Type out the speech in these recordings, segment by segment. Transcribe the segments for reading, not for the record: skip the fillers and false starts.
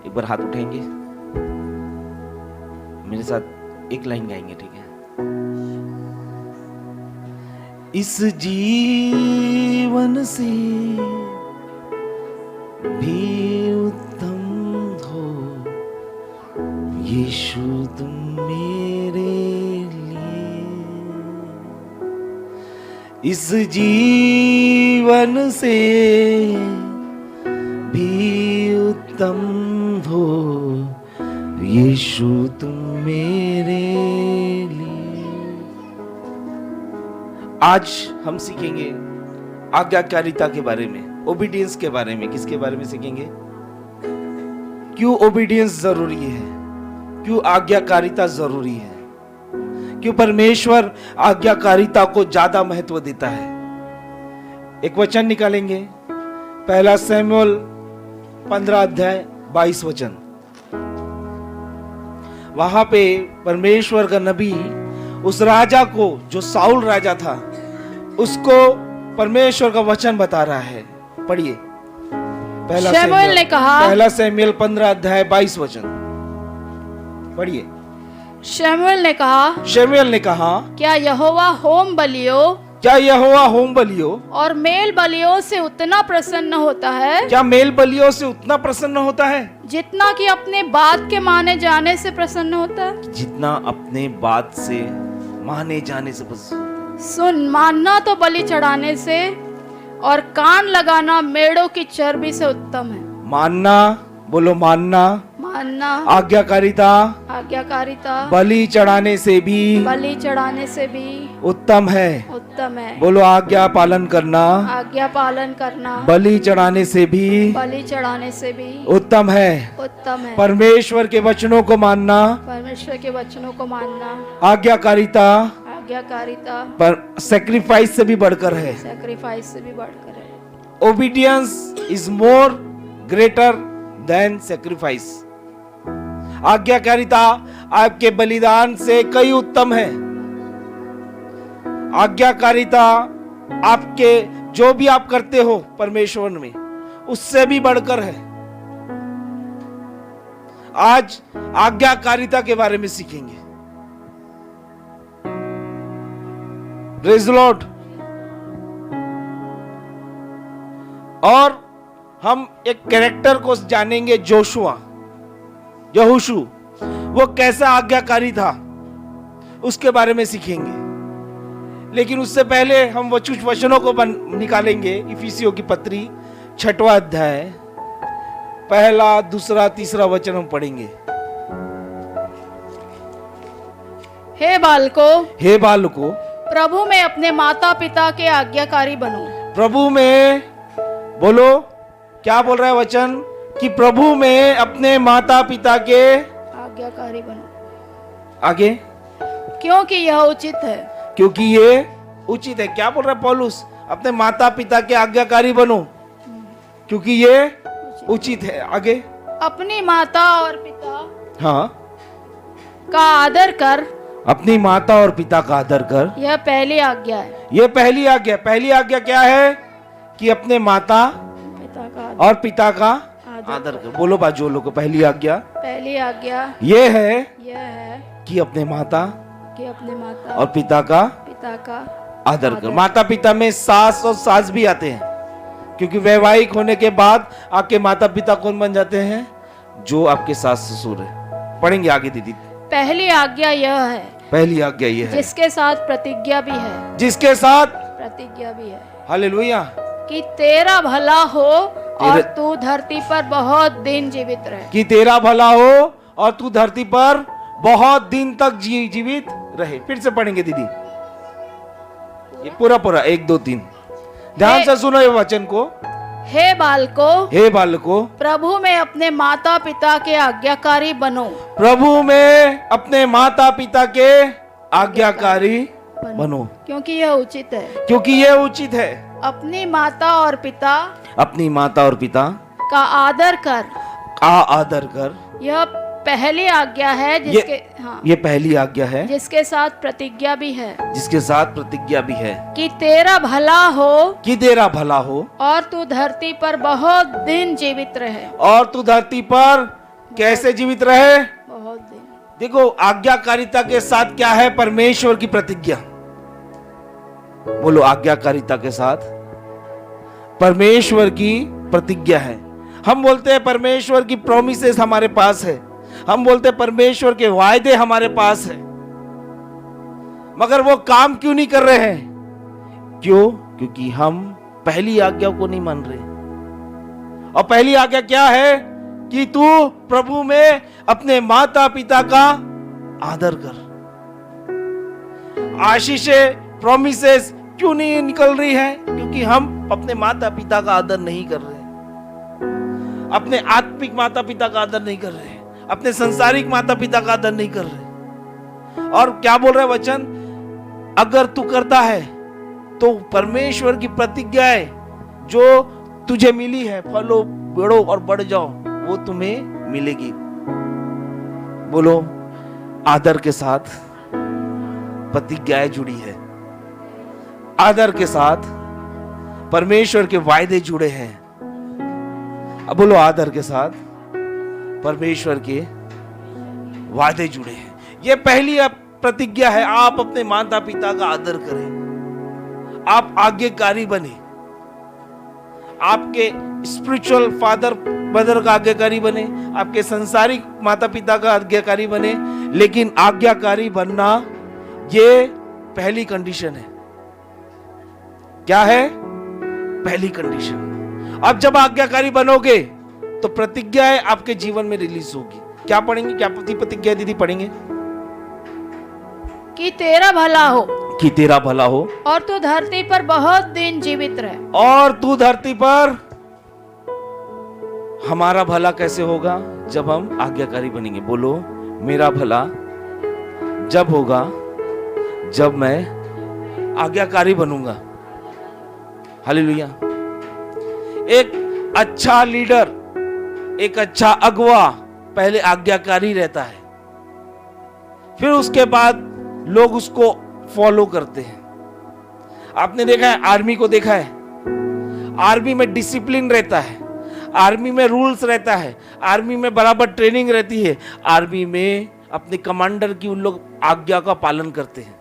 एक बार हाथ उठाएंगे, मेरे साथ एक लाइन गाएंगे, ठीक है? इस जीवन से भी उत्तम हो यीशु तुम मेरे लिए, इस जीवन से भी उत्तम हो यीशु तुम मेरे लिए। आज हम सीखेंगे आज्ञाकारिता के बारे में, ओबीडियंस के बारे में। किसके बारे में सीखेंगे? क्यों ओबीडियंस जरूरी है, क्यों आज्ञाकारिता जरूरी है, क्यों परमेश्वर आज्ञाकारिता को ज्यादा महत्व देता है। एक वचन निकालेंगे, पहला शमूएल 15 अध्याय 22 वचन। वहां पे परमेश्वर का नबी उस राजा को, जो साउल राजा था, उसको परमेश्वर का वचन बता रहा है। पढ़िए, शमूएल ने कहा, पहला शमूएल 15 अध्याय 22 वचन पढ़िए। शमूएल ने कहा, क्या यहोवा होम बलियों और मेल बलियों से उतना प्रसन्न होता है? क्या मेल बलियों से उतना प्रसन्न होता है जितना कि अपने बात के माने जाने से प्रसन्न होता है? जितना अपने बात से माने जाने से प्रसन्न। सुन, मानना तो बलि चढ़ाने से और कान लगाना मेढ़ों की चर्बी से उत्तम है। मानना, बोलो मानना, आज्ञाकारिता बलि चढ़ाने से भी उत्तम है। बोलो आज्ञा पालन करना बलि चढ़ाने से भी उत्तम है। परमेश्वर के वचनों को मानना आज्ञाकारिता पर सैक्रिफाइस से भी बढ़कर है। Obedience is more greater than sacrifice. आज्ञाकारिता आपके बलिदान से कई उत्तम है। आज्ञाकारिता आपके जो भी आप करते हो परमेश्वर में, उससे भी बढ़कर है। आज आज्ञाकारिता के बारे में सीखेंगे। Praise the Lord. और हम एक कैरेक्टर को जानेंगे, यहोशू। वो कैसा आज्ञाकारी था उसके बारे में सीखेंगे। लेकिन उससे पहले हम वो कुछ वचनों को निकालेंगे। इफिसियों की पत्री 6वां अध्याय 1, 2, 3 वचन हम पढ़ेंगे। हे बालकों, प्रभु में अपने माता पिता के आज्ञाकारी बनो। प्रभु में, बोलो क्या बोल रहा है वचन? कि प्रभु में अपने माता पिता के आज्ञाकारी बनो। आगे, क्योंकि यह उचित है। क्योंकि ये उचित है। क्या बोल रहा है पौलुस? अपने माता पिता के आज्ञाकारी बनो क्योंकि ये उचित है। आगे, अपनी माता और पिता का आदर कर। अपनी माता और पिता का आदर कर, यह पहली आज्ञा है। यह पहली आज्ञा। पहली आज्ञा क्या है? कि अपने माता और पिता का आदर कर। बोलो बाजू को, पहली आज्ञा ये है कि अपने माता और पिता का आदर कर। माता पिता में सास और सास भी आते हैं, क्योंकि वैवाहिक होने के बाद आपके माता पिता कौन बन जाते हैं? जो आपके सास ससुर है। पढ़ेंगे आगे दीदी। पहली आज्ञा यह है जिसके साथ प्रतिज्ञा भी है। हालेलुया। कि तेरा भला हो और तू धरती पर बहुत दिन जीवित रहे। कि तेरा भला हो और तू धरती पर बहुत दिन तक जीवित रहे। फिर से पढ़ेंगे दीदी, ये पूरा 1, 2, 3 ध्यान से सुनो ये वचन को। हे बालकों, प्रभु में अपने माता पिता के आज्ञाकारी बनो। प्रभु में अपने माता पिता के आज्ञाकारी बनो, क्योंकि यह उचित है। अपनी माता और पिता का आदर कर। यह पहली आज्ञा है ये पहली आज्ञा है जिसके साथ प्रतिज्ञा भी है। कि तेरा भला हो और तू धरती पर बहुत दिन जीवित कैसे जीवित रहे? बहुत दिन। देखो, आज्ञाकारिता के साथ क्या है? परमेश्वर की प्रतिज्ञा। बोलो, आज्ञाकारिता के साथ परमेश्वर की प्रतिज्ञा है। हम बोलते हैं परमेश्वर की प्रॉमिसेस हमारे पास है, हम बोलते हैं परमेश्वर के वायदे हमारे पास है, मगर वो काम क्यों नहीं कर रहे हैं? क्यों? क्योंकि हम पहली आज्ञा को नहीं मान रहे। और पहली आज्ञा क्या है? कि तू प्रभु में अपने माता पिता का आदर कर। आशीषें, प्रॉमिसेस क्यों नहीं निकल रही है? क्योंकि हम अपने माता पिता का आदर नहीं कर रहे, अपने आत्मिक माता पिता का आदर नहीं कर रहे, अपने संसारिक माता पिता का आदर नहीं कर रहे। और क्या बोल रहा है वचन? अगर तू करता है तो परमेश्वर की प्रतिज्ञा है जो तुझे मिली है, फलो बढ़ो और बढ़ जाओ, वो तुम्हें मिलेगी। बोलो, आदर के साथ प्रतिज्ञाएं जुड़ी है, आदर के साथ परमेश्वर के वायदे जुड़े हैं। अब बोलो, आदर के साथ परमेश्वर के वायदे जुड़े हैं। ये पहली प्रतिज्ञा है, आप अपने माता पिता का आदर करें, आप आज्ञाकारी बने, आपके स्पिरिचुअल फादर मदर का आज्ञाकारी बने, आपके संसारिक माता पिता का आज्ञाकारी बने, लेकिन आज्ञाकारी बनना ये पहली कंडीशन है। क्या है? पहली कंडीशन। अब जब आज्ञाकारी बनोगे तो प्रतिज्ञाएं आपके जीवन में रिलीज होगी। क्या पढ़ेंगे? क्या प्रतिज्ञा दीदी पढ़ेंगे? कि तेरा भला हो, कि तेरा भला हो, और तू धरती पर बहुत दिन जीवित रहे। और तू धरती पर, हमारा भला कैसे होगा? जब हम आज्ञाकारी बनेंगे। बोलो, मेरा भला जब होगा जब मैं आज्ञाकारी बनूंगा। हालेलुया। एक अच्छा लीडर, एक अच्छा अगुआ पहले आज्ञाकारी रहता है, फिर उसके बाद लोग उसको फॉलो करते हैं। आपने देखा है, आर्मी को देखा है, आर्मी में डिसिप्लिन रहता है, आर्मी में रूल्स रहता है, आर्मी में बराबर ट्रेनिंग रहती है, आर्मी में अपने कमांडर की उन लोग आज्ञा का पालन करते हैं।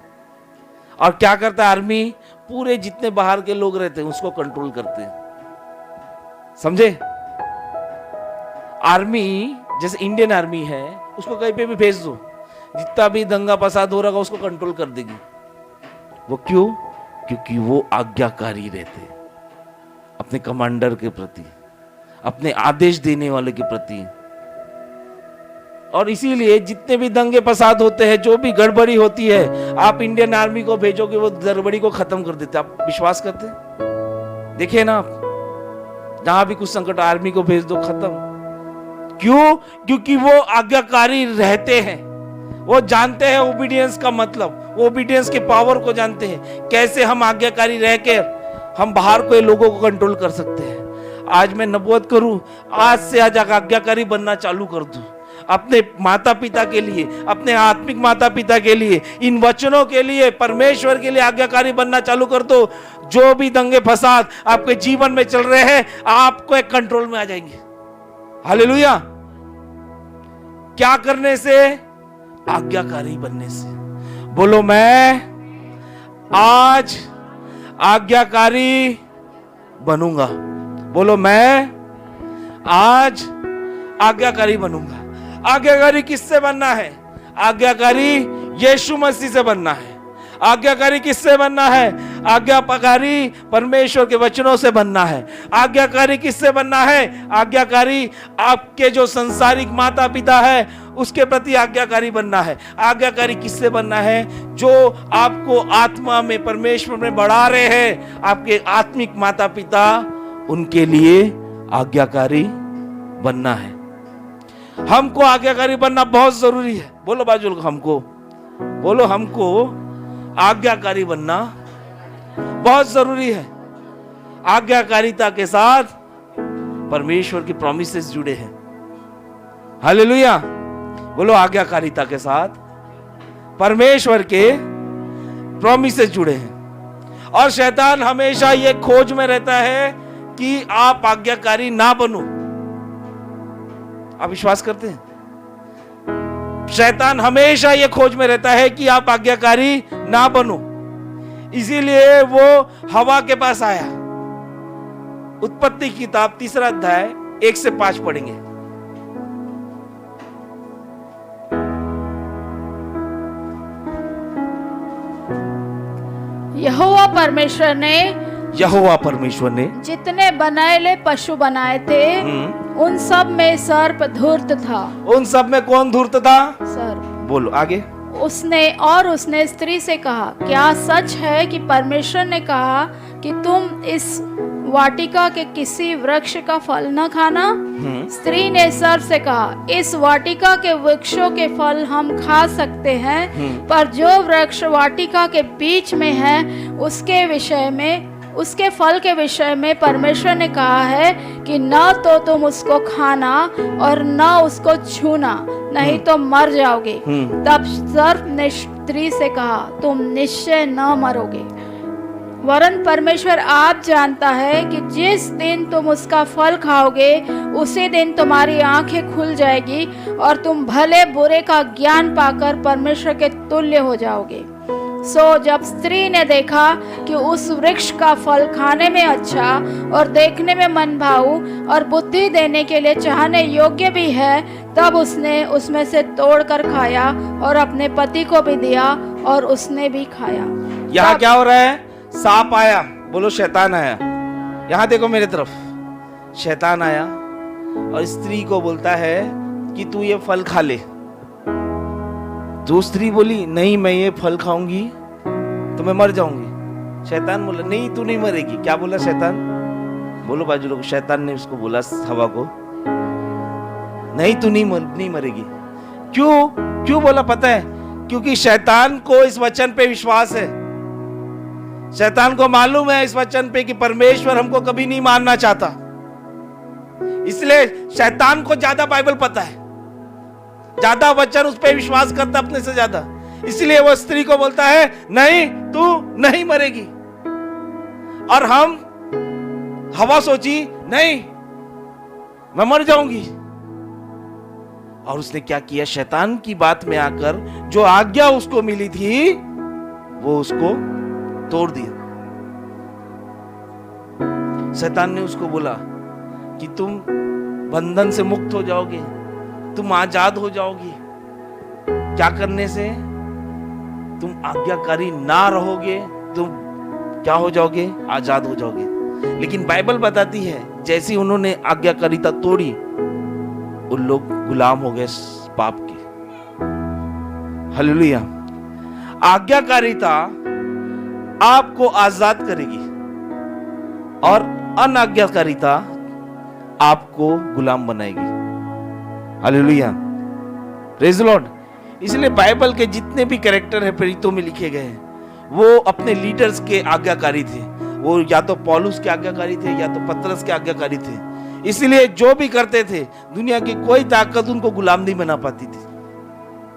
और क्या करता है आर्मी? पूरे जितने बाहर के लोग रहते हैं उसको कंट्रोल करते हैं। समझे? आर्मी जैसे इंडियन आर्मी है, उसको कहीं पे भी भेज दो, जितना भी दंगा फसाद हो रहा है उसको कंट्रोल कर देगी। वो क्यों? क्योंकि वो आज्ञाकारी रहते हैं अपने कमांडर के प्रति, अपने आदेश देने वाले के प्रति। और इसीलिए जितने भी दंगे फसाद होते हैं, जो भी गड़बड़ी होती है, आप इंडियन आर्मी को भेजोगे वो गड़बड़ी को खत्म कर देते। आप विश्वास करते? देखिए ना, आप जहां भी कुछ संकट, आर्मी को भेज दो, खत्म। क्यों? क्योंकि वो आज्ञाकारी रहते हैं, वो जानते हैं ओबीडियंस का मतलब, वो ओबीडियंस के पावर को जानते हैं। कैसे हम आज्ञाकारी रहकर हम बाहर के लोगों को कंट्रोल कर सकते हैं। आज मैं नबूवत करूं, आज से आज आज्ञाकारी बनना चालू कर दूं, अपने माता पिता के लिए, अपने आत्मिक माता पिता के लिए, इन वचनों के लिए, परमेश्वर के लिए आज्ञाकारी बनना चालू कर दो। जो भी दंगे फसाद आपके जीवन में चल रहे हैं, आपको एक कंट्रोल में आ जाएंगे। हालेलुया। क्या करने से? आज्ञाकारी बनने से। बोलो, मैं आज आज्ञाकारी बनूंगा। बोलो, मैं आज आज्ञाकारी बनूंगा। आज्ञाकारी किससे बनना है? आज्ञाकारी यीशु मसीह से बनना है। आज्ञाकारी किससे बनना है? आज्ञाकारी परमेश्वर के वचनों से बनना है। आज्ञाकारी किससे बनना है? आज्ञाकारी आपके जो संसारिक माता पिता है उसके प्रति आज्ञाकारी बनना है। आज्ञाकारी किससे बनना है? जो आपको आत्मा में परमेश्वर में बढ़ा रहे हैं, आपके आत्मिक माता पिता, उनके लिए आज्ञाकारी बनना है। हमको आज्ञाकारी बनना बहुत जरूरी है। बोलो बाजू, हमको बोलो, हमको आज्ञाकारी बनना बहुत जरूरी है। आज्ञाकारिता के साथ परमेश्वर की प्रॉमिसेस जुड़े हैं। हालेलुया। बोलो, आज्ञाकारिता के साथ परमेश्वर के प्रॉमिसेस जुड़े हैं। और शैतान हमेशा ये खोज में रहता है कि आप आज्ञाकारी ना बनो, आप विश्वास करते हैं? शैतान हमेशा ये खोज में रहता है कि आप आज्ञाकारी ना बनो, इसीलिए वो हवा के पास आया। उत्पत्ति की किताब 3 अध्याय 1 से 5 पढ़ेंगे। यहोवा परमेश्वर ने जितने बनाएले पशु बनाए थे उन सब में सर्प धूर्त था। उन सब में कौन धूर्त था? सर्प। बोलो आगे। उसने स्त्री से कहा, क्या सच है कि परमेश्वर ने कहा कि तुम इस वाटिका के किसी वृक्ष का फल न खाना? स्त्री ने सर्प से कहा, इस वाटिका के वृक्षों के फल हम खा सकते हैं, पर जो वृक्ष वाटिका के बीच में है उसके फल के विषय में परमेश्वर ने कहा है कि न तो तुम उसको खाना और न उसको छूना, नहीं तो मर जाओगे। तब सर्प ने स्त्री से कहा, तुम निश्चय न मरोगे, वरन परमेश्वर आप जानता है कि जिस दिन तुम उसका फल खाओगे उसी दिन तुम्हारी आंखें खुल जाएगी और तुम भले बुरे का ज्ञान पाकर परमेश्वर के तुल्य हो जाओगे। सो जब स्त्री ने देखा कि उस वृक्ष का फल खाने में अच्छा और देखने में मनभाऊ और बुद्धि देने के लिए चाहने योग्य भी है, तब उसने उसमें से तोड़कर खाया और अपने पति को भी दिया और उसने भी खाया। यहाँ क्या हो रहा है? सांप आया, बोलो शैतान आया। यहाँ देखो मेरे तरफ, शैतान आया और स्त्री को बोलता है कि तू ये फल खा ले। जो स्त्री बोली, नहीं मैं ये फल खाऊंगी तो मैं मर जाऊंगी। शैतान बोला, नहीं तू नहीं मरेगी। क्या बोला शैतान? बोलो बाजू लोग। शैतान ने उसको बोला, हवा को, नहीं तू नहीं मरेगी। क्यों बोला पता है? क्योंकि शैतान को इस वचन पे विश्वास है। शैतान को मालूम है इस वचन पे कि परमेश्वर हमको कभी नहीं मारना चाहता, इसलिए शैतान को ज्यादा बाइबल पता है, ज्यादा वचन उस पे विश्वास करता अपने से ज्यादा। इसलिए वो स्त्री को बोलता है, नहीं तू नहीं मरेगी। और हवा सोची, नहीं मैं मर जाऊंगी। और उसने क्या किया? शैतान की बात में आकर जो आज्ञा उसको मिली थी वो उसको तोड़ दिया। शैतान ने उसको बोला कि तुम बंधन से मुक्त हो जाओगे, तुम आजाद हो जाओगी। क्या करने से? तुम आज्ञाकारी ना रहोगे, तुम क्या हो जाओगे? आजाद हो जाओगे। लेकिन बाइबल बताती है जैसी उन्होंने आज्ञाकारिता तोड़ी, उन लोग गुलाम हो गए पाप के। हालेलुया। आज्ञाकारिता आपको आजाद करेगी और अनाज्ञाकारिता आपको गुलाम बनाएगी। Hallelujah, praise the Lord. इसलिए बाइबल के जितने भी कैरेक्टर है प्रेरितों में लिखे गए हैं वो अपने लीडर्स के आज्ञाकारी थे। वो या तो पौलुस के आज्ञाकारी थे या तो पतरस के आज्ञाकारी थे। इसलिए जो भी करते थे दुनिया की कोई ताकत उनको गुलाम नहीं बना पाती थी।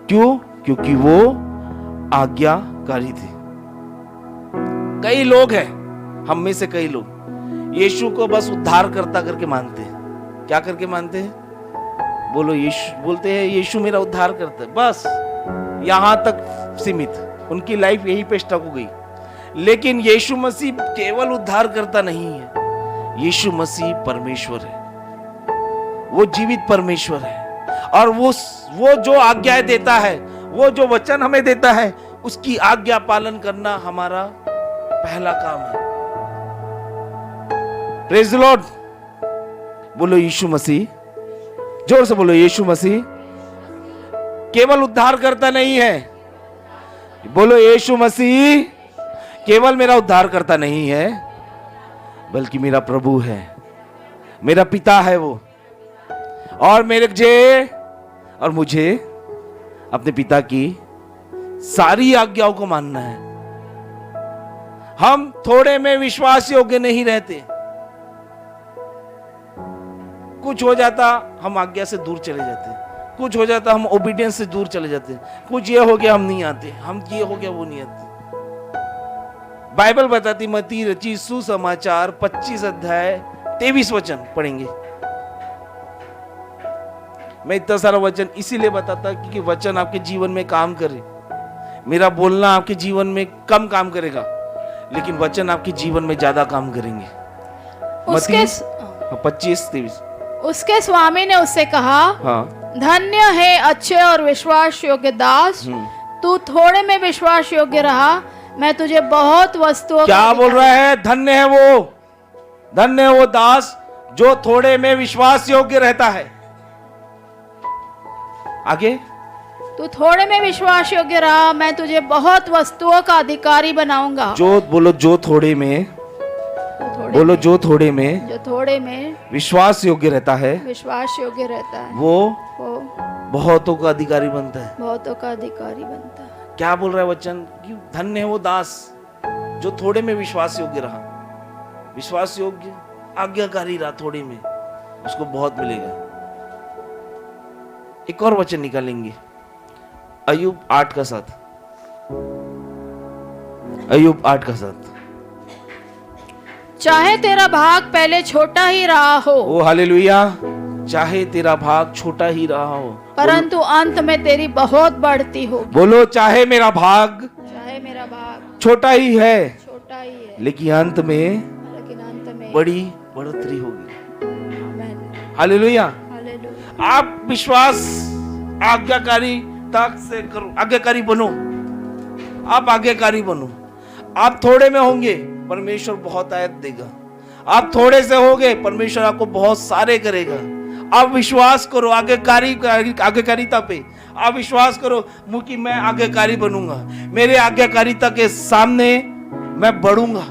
क्यों? क्योंकि वो आज्ञाकारी थे। कई लोग हैं, हम में से कई लोग यीशु को बस उद्धारकर्ता करके मानते हैं। क्या करके मानते हैं? बोलो यीशु। बोलते हैं यीशु मेरा उद्धार करता है, बस यहां तक सीमित। उनकी लाइफ यहीं पे स्टक हो गई। लेकिन यीशु मसीह केवल उद्धार करता नहीं है, यीशु मसीह परमेश्वर है, वो जीवित परमेश्वर है। और वो जो आज्ञाएं देता है, वो जो वचन हमें देता है, उसकी आज्ञा पालन करना हमारा पहला काम है। Praise the Lord. बोलो यीशु मसीह, जोर से बोलो यीशु मसीह केवल उद्धार करता नहीं है। बोलो यीशु मसीह केवल मेरा उद्धार करता नहीं है, बल्कि मेरा प्रभु है, मेरा पिता है वो। और और मुझे अपने पिता की सारी आज्ञाओं को मानना है। हम थोड़े में विश्वास योग्य नहीं रहते। कुछ हो जाता हम आज्ञा से दूर चले जाते, कुछ हो जाता हम ओबीडियंस से दूर चले जाते, कुछ ये हो गया हम नहीं आते, हम ये हो गया वो नहीं आते। बाइबल बताती मत्ती रची सुसमाचार 25 अध्याय 23 वचन पढ़ेंगे। मैं इतना सारा वचन इसीलिए बताता क्योंकि वचन आपके जीवन में काम करे। मेरा बोलना आपके जीवन में कम काम करेगा, लेकिन वचन आपके जीवन में ज्यादा काम करेंगे। उसके 25-23। उसके स्वामी ने उससे कहा, हाँ, धन्य है अच्छे और विश्वास योग्य दास, तू थोड़े में विश्वास योग्य रहा, मैं तुझे बहुत वस्तुओं क्या बोल रहा है? धन्य है वो दास जो थोड़े में विश्वास योग्य रहता है। आगे, तू थोड़े में विश्वास योग्य रहा, मैं तुझे बहुत वस्तुओं का अधिकारी बनाऊंगा। जो बोलो, जो थोड़े में बोलो, जो थोड़े में विश्वास योग्य रहता है, वो बहुतों का अधिकारी बनता है। क्या बोल रहा है वचन? कि धन्य है वो दास जो थोड़े में विश्वास योग्य रहा, विश्वास योग्य आज्ञाकारी रहा, थोड़े में उसको बहुत मिलेगा। एक और वचन निकालेंगे, अय्यूब 8:7। अय्यूब 8:7। चाहे तेरा भाग पहले छोटा ही रहा हो, ओ हालेलुया, चाहे तेरा भाग छोटा ही रहा हो, परंतु अंत में तेरी बहुत बढ़ती हो। बोलो, चाहे मेरा भाग छोटा ही है, लेकिन अंत में बड़ी बढ़ोतरी होगी। हालेलुया। आप विश्वास आज्ञाकारी तक से करो, आज्ञाकारी बनो। आप आज्ञाकारी बनो। आप थोड़े में होंगे, परमेश्वर बहुत आयत देगा। आप थोड़े से होगे, परमेश्वर आपको बहुत सारे करेगा। आप विश्वास करो आज्ञाकारिता पे। आप विश्वास करो कि मैं आज्ञाकारी बनूंगा, मेरे आज्ञाकारिता के सामने मैं बढ़ूंगा,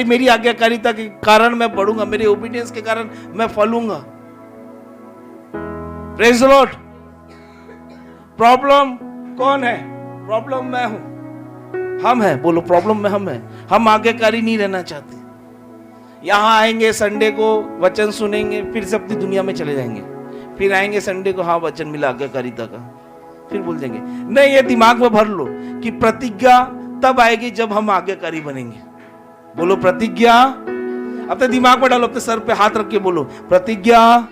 मेरी आज्ञाकारिता के कारण मैं बढ़ूंगा, मेरे ओबीडियंस के कारण मैं फलूंगा। Praise the Lord. प्रॉब्लम कौन है? प्रॉब्लम मैं हूं, हम हैं। बोलो, प्रॉब्लम में हम हैं। हम आज्ञाकारी नहीं रहना चाहते। यहां आएंगे, संडे को वचन सुनेंगे, फिर से अपनी दुनिया में चले जाएंगे। फिर आएंगे संडे को, हाँ वचन मिला आज्ञाकारिता का, फिर भूल जाएंगे। नहीं, ये दिमाग में भर लो कि प्रतिज्ञा तब आएगी जब हम आज्ञाकारी बनेंगे। बोलो प्रतिज्ञा, अपने दिमाग में डालो, अपने सर पे हाथ रख के बोलो, प्रतिज्ञा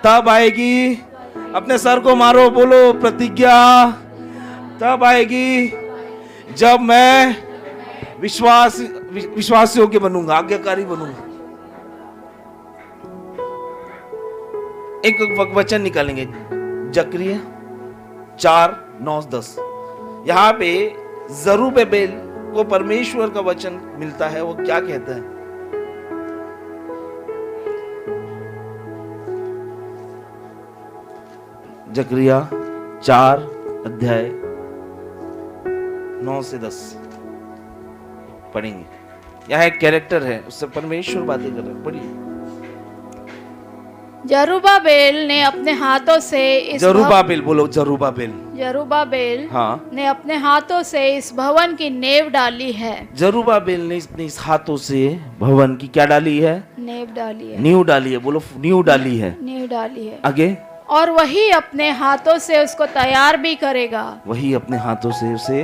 तब आएगी। अपने सर को मारो, बोलो प्रतिज्ञा तब आएगी जब मैं विश्वास योग्य बनूंगा, आज्ञाकारी बनूंगा। एक वचन निकालेंगे, जकरिया 4:9-10। यहां पे जरुब्बाबेल को परमेश्वर का वचन मिलता है। वो क्या कहता है? जकरिया 4:9-10 पढ़ेंगे। यहाँ एक कैरेक्टर है, उससे परमेश्वर बातें कर रहे हैं। पढ़िए। जरुब्बाबेल ने अपने हाथों से जरुब्बाबेल, बोलो जरुब्बाबेल। जरुब्बाबेल हाँ, ने अपने हाथों से इस भवन की नींव डाली है। जरुब्बाबेल ने इस हाथों से भवन की क्या डाली है? नींव डाली है। नींव डाली है। बोलो नींव डाली है। नींव डाली है। आगे, और वही अपने हाथों से उसको तैयार भी करेगा। वही अपने हाथों से उसे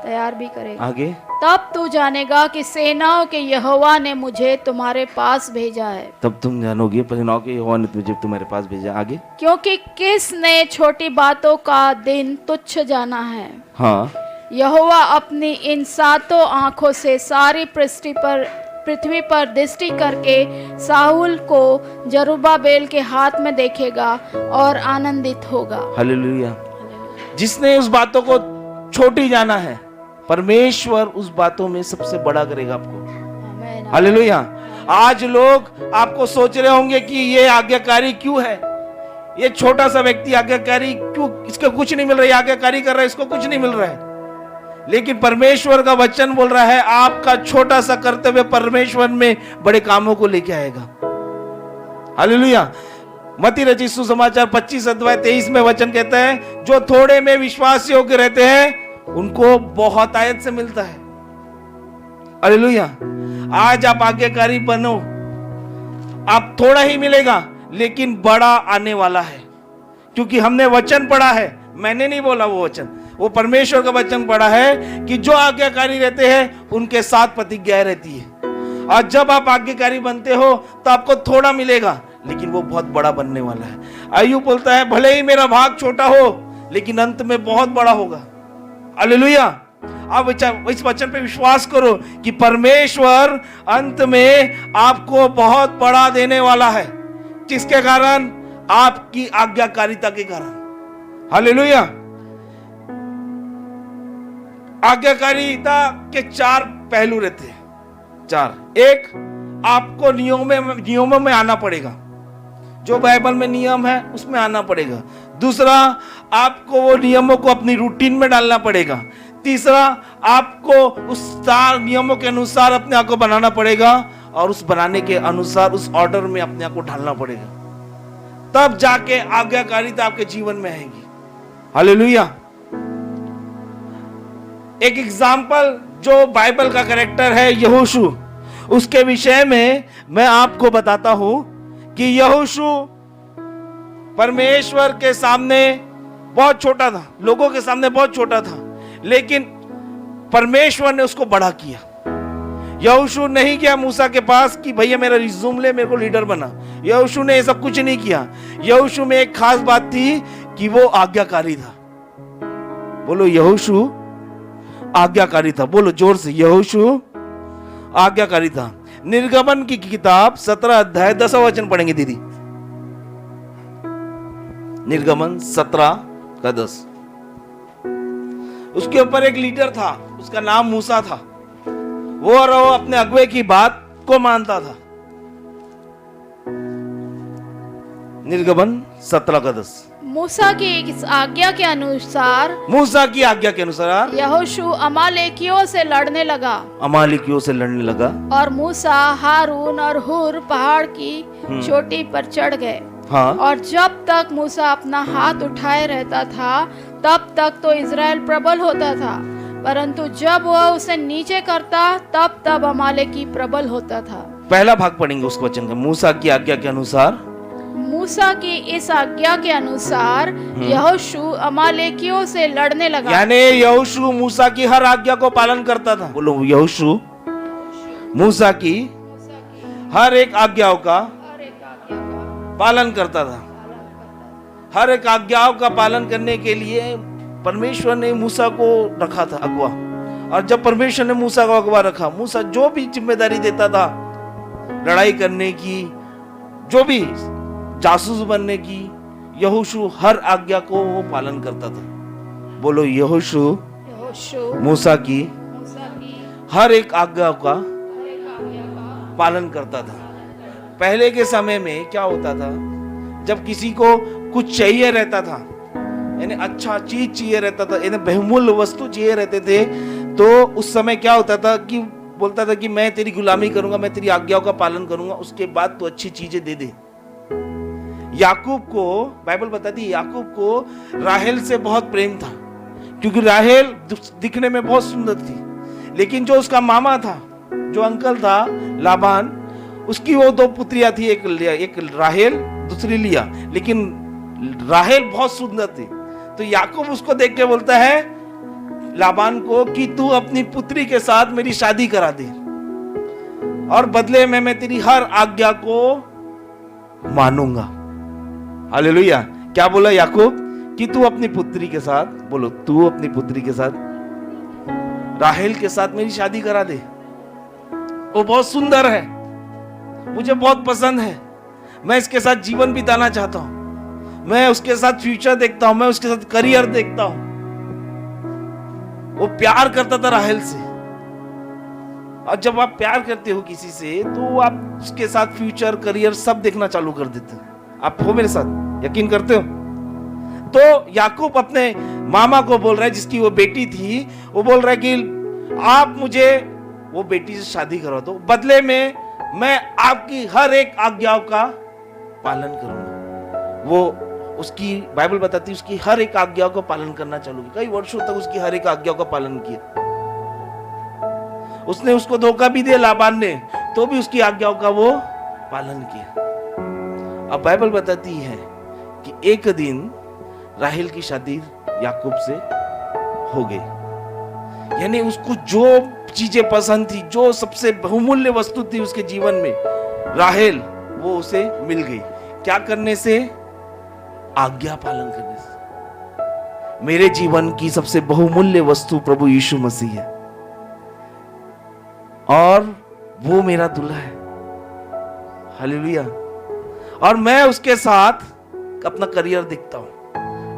तैयार भी करेगा। आगे, तब तू जानेगा कि सेनाओं के यहोवा ने मुझे तुम्हारे पास भेजा है। तब तुम जानोगे सेनाओं के यहोवा ने मुझे तुम्हारे पास भेजा। आगे, क्योंकि किसने छोटी बातों का दिन तुच्छ जाना है। हाँ, यहोवा अपनी इन 7 आंखों से सारी पृथ्वी पर दृष्टि करके साहुल को जरुब्बाबेल के हाथ में देखेगा और आनंदित होगा। हालेलुया। जिसने उस बातों को छोटी जाना है, परमेश्वर उस बातों में सबसे बड़ा करेगा आपको। हालेलुया। आज लोग आपको सोच रहे होंगे कि ये आज्ञाकारी क्यों है, ये छोटा सा व्यक्ति आज्ञाकारी क्यों, इसको कुछ नहीं मिल रहा है, आज्ञाकारी कर रहा है, इसको कुछ नहीं मिल रहा है। लेकिन परमेश्वर का वचन बोल रहा है, आपका छोटा सा कर्तव्य परमेश्वर में बड़े कामों को लेके आएगा। हालेलुया। मत्ती रचित सुसमाचार 25:23 में वचन कहता है, जो थोड़े में विश्वास योग्य रहते हैं उनको बहुत आयत से मिलता है। हालेलुया। आज आप आज्ञाकारी बनो, आप थोड़ा ही मिलेगा लेकिन बड़ा आने वाला है, क्योंकि हमने वचन पढ़ा है। मैंने नहीं बोला, वो वचन, वो परमेश्वर का वचन पढ़ा है कि जो आज्ञाकारी रहते हैं उनके साथ प्रतिज्ञाएं रहती है। और जब आप आज्ञाकारी बनते हो तो आपको थोड़ा मिलेगा, लेकिन वो बहुत बड़ा बनने वाला है। अय्यूब बोलता है भले ही मेरा भाग छोटा हो लेकिन अंत में बहुत बड़ा होगा। हालेलुया। आप इस वचन पे विश्वास करो कि परमेश्वर अंत में आपको बहुत बड़ा देने वाला है। किसके कारण? आपकी आज्ञाकारिता के कारण। हालेलुया। आज्ञाकारिता के 4 पहलू रहते हैं। 4। एक, आपको नियमों में आना पड़ेगा, जो बाइबल में नियम है उसमें आना पड़ेगा। दूसरा, आपको वो नियमों को अपनी रूटीन में डालना पड़ेगा। तीसरा, आपको उस 4 नियमों के अनुसार अपने आप को बनाना पड़ेगा और उस बनाने के अनुसार उस ऑर्डर में अपने आप को ढालना पड़ेगा, तब जाके आज्ञाकारिता आपके जीवन में आएगी। हालेलुया। एक एग्जाम्पल जो बाइबल का कैरेक्टर है यहोशू, उसके विषय में मैं आपको बताता हूं कि यहोशू परमेश्वर के सामने बहुत छोटा था, लोगों के सामने बहुत छोटा था, लेकिन परमेश्वर ने उसको बड़ा किया। यहोशू नहीं गया मूसा के पास कि भैया मेरा रिज्यूम ले, मेरे को लीडर बना। यहोशू ने ये सब कुछ नहीं किया। यहोशू में एक खास बात थी कि वो आज्ञाकारी था। बोलो यहोशू आज्ञाकारी था। बोलो जोर से, यहोशू आज्ञाकारी था। निर्गमन की किताब 17 अध्याय 10 वचन पढ़ेंगे दीदी। निर्गमन 17:10। उसके ऊपर एक लीडर था, उसका नाम मूसा था। वो अपने अगुवे की बात को मानता था। निर्गमन 17:10। मूसा की इस आज्ञा के अनुसार, मूसा की आज्ञा के अनुसार यहोशू अमालेकियों से लड़ने लगा। अमालेकियों से लड़ने लगा। और मूसा, हारून और हुर पहाड़ की चोटी पर चढ़ गए। हाँ। और जब तक मूसा अपना हाथ उठाए रहता था तब तक तो इज़राइल प्रबल होता था, परंतु जब वह उसे नीचे करता तब अमालेकी प्रबल होता था। पहला भाग पढ़ेंगे उस वचन का। मूसा की आज्ञा के अनुसार, मूसा की इस आज्ञा के अनुसार यहोशू अमालेकियों से लड़ने लगा। यानी यहोशू मूसा की हर आज्ञा को पालन करता था। बोलो यहोशू मूसा की हर एक आज्ञाओं का पालन करता था। हर एक आज्ञाओं का पालन करने के लिए परमेश्वर ने मूसा को रखा था अगवा। और जब परमेश्वर ने मूसा को अगवा रखा, मूसा जो भी जिम्मेदारी देता था, लड़ाई करने की, जो भी जासूस बनने की, यहोशू हर आज्ञा को वो पालन करता था। बोलो यहोशू मूसा की हर एक आज्ञा का पालन करता था। पहले के समय में क्या होता था, जब किसी को कुछ चाहिए रहता था, यानी अच्छा चीज चाहिए रहता था, यानी बहुमूल्य वस्तु चाहिए रहते थे, तो उस समय क्या होता था कि बोलता था कि मैं तेरी गुलामी करूंगा, मैं तेरी आज्ञाओं का पालन करूंगा, उसके बाद तो अच्छी चीजें दे दे। याकूब को बाइबल बताती है, याकूब को राहेल से बहुत प्रेम था, क्योंकि राहेल दिखने में बहुत सुंदर थी, लेकिन जो उसका मामा था, जो अंकल था लाबान, उसकी वो 2 पुत्रियां थी, एक राहेल, दूसरी लिया, लेकिन राहेल बहुत सुंदर थी। तो याकूब उसको देख के बोलता है लाबान को कि तू अपनी पुत्री के साथ मेरी शादी करा दे और बदले में मैं तेरी हर आज्ञा को मानूंगा। हालेलुया। क्या बोला याकूब कि तू अपनी पुत्री के साथ, बोलो तू अपनी पुत्री के साथ, राहेल के साथ मेरी शादी करा दे। वो बहुत सुंदर है, मुझे बहुत पसंद है, मैं इसके साथ जीवन बिताना चाहता हूं, मैं उसके साथ फ्यूचर देखता हूं, मैं उसके साथ करियर देखता हूं। वो प्यार करता था राहेल से। और जब आप प्यार करते हो किसी से तो आप उसके साथ फ्यूचर, करियर सब देखना चालू कर देते हो। आप हो मेरे साथ, यकीन करते हो? तो याकूब अपने मामा को बोल रहा है, जिसकी वो बेटी थी, वो बोल रहा है कि आप मुझे वो बेटी से शादी करा दो, बदले में मैं आपकी हर एक आज्ञाओं का पालन करूंगा। वो उसकी बाइबल बताती है उसकी हर एक आज्ञा को पालन करना चालू किया। कई वर्षों तक उसकी हर एक आज्ञा का पालन किया। उसने उसको धोखा भी दिया लाबान ने, तो भी उसकी आज्ञाओं का वो पालन किया। अब बाइबल बताती है कि एक दिन राहेल की शादी याकूब से हो गई। यानी उसको जो चीजें पसंद थी, जो सबसे बहुमूल्य वस्तु थी उसके जीवन में, राहेल, वो उसे मिल गई। क्या करने से? आज्ञा पालन करने से। मेरे जीवन की सबसे बहुमूल्य वस्तु प्रभु यीशु मसीह है और वो मेरा दूल्हा है। हालेलुया। और मैं उसके साथ अपना करियर देखता हूं,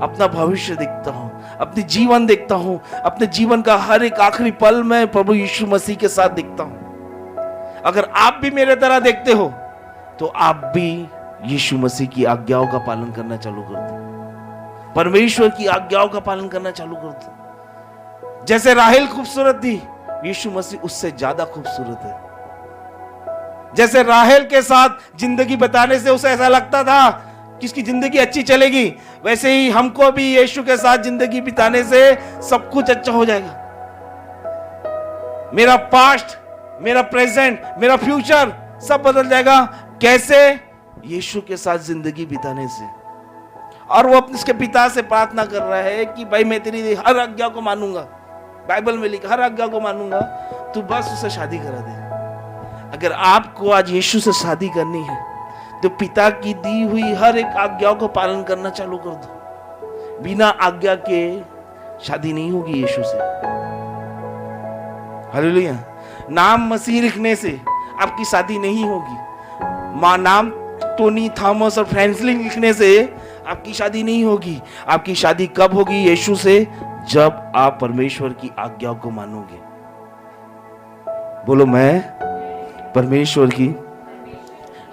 अपना भविष्य देखता हूं, अपनी जीवन देखता हूं, अपने जीवन का हर एक आखिरी पल मैं प्रभु यीशु मसीह के साथ देखता हूं। अगर आप भी मेरे तरह देखते हो तो आप भी यीशु मसीह की आज्ञाओं का पालन करना चालू कर दो, परमेश्वर की आज्ञाओं का पालन करना चालू कर दो। जैसे राहेल खूबसूरत थी, यीशु मसीह उससे ज्यादा खूबसूरत है। जैसे राहेल के साथ जिंदगी बिताने से उसे ऐसा लगता था कि उसकी जिंदगी अच्छी चलेगी, वैसे ही हमको भी यीशु के साथ जिंदगी बिताने से सब कुछ अच्छा हो जाएगा। मेरा पास्ट, मेरा प्रेजेंट, मेरा फ्यूचर सब बदल जाएगा। कैसे? यीशु के साथ जिंदगी बिताने से। और वो अपने उसके पिता से प्रार्थना कर रहा है कि भाई मैं तेरी हर आज्ञा को मानूंगा, बाइबल में लिखा हर आज्ञा को मानूंगा, तू बस उससे शादी करा दे। अगर आपको आज यीशु से शादी करनी है तो पिता की दी हुई हर एक आज्ञा को पालन करना चालू कर दो। बिना आज्ञा के शादी नहीं होगी यीशु से। हालेलुया। नाम मसीह लिखने से आपकी शादी नहीं होगी। मां नाम टोनी, थॉमस और फ्रेंसली लिखने से आपकी शादी नहीं होगी। आपकी शादी कब होगी यीशु से? जब आप परमेश्वर की आज्ञाओं को मानोगे। बोलो, मैं परमेश्वर की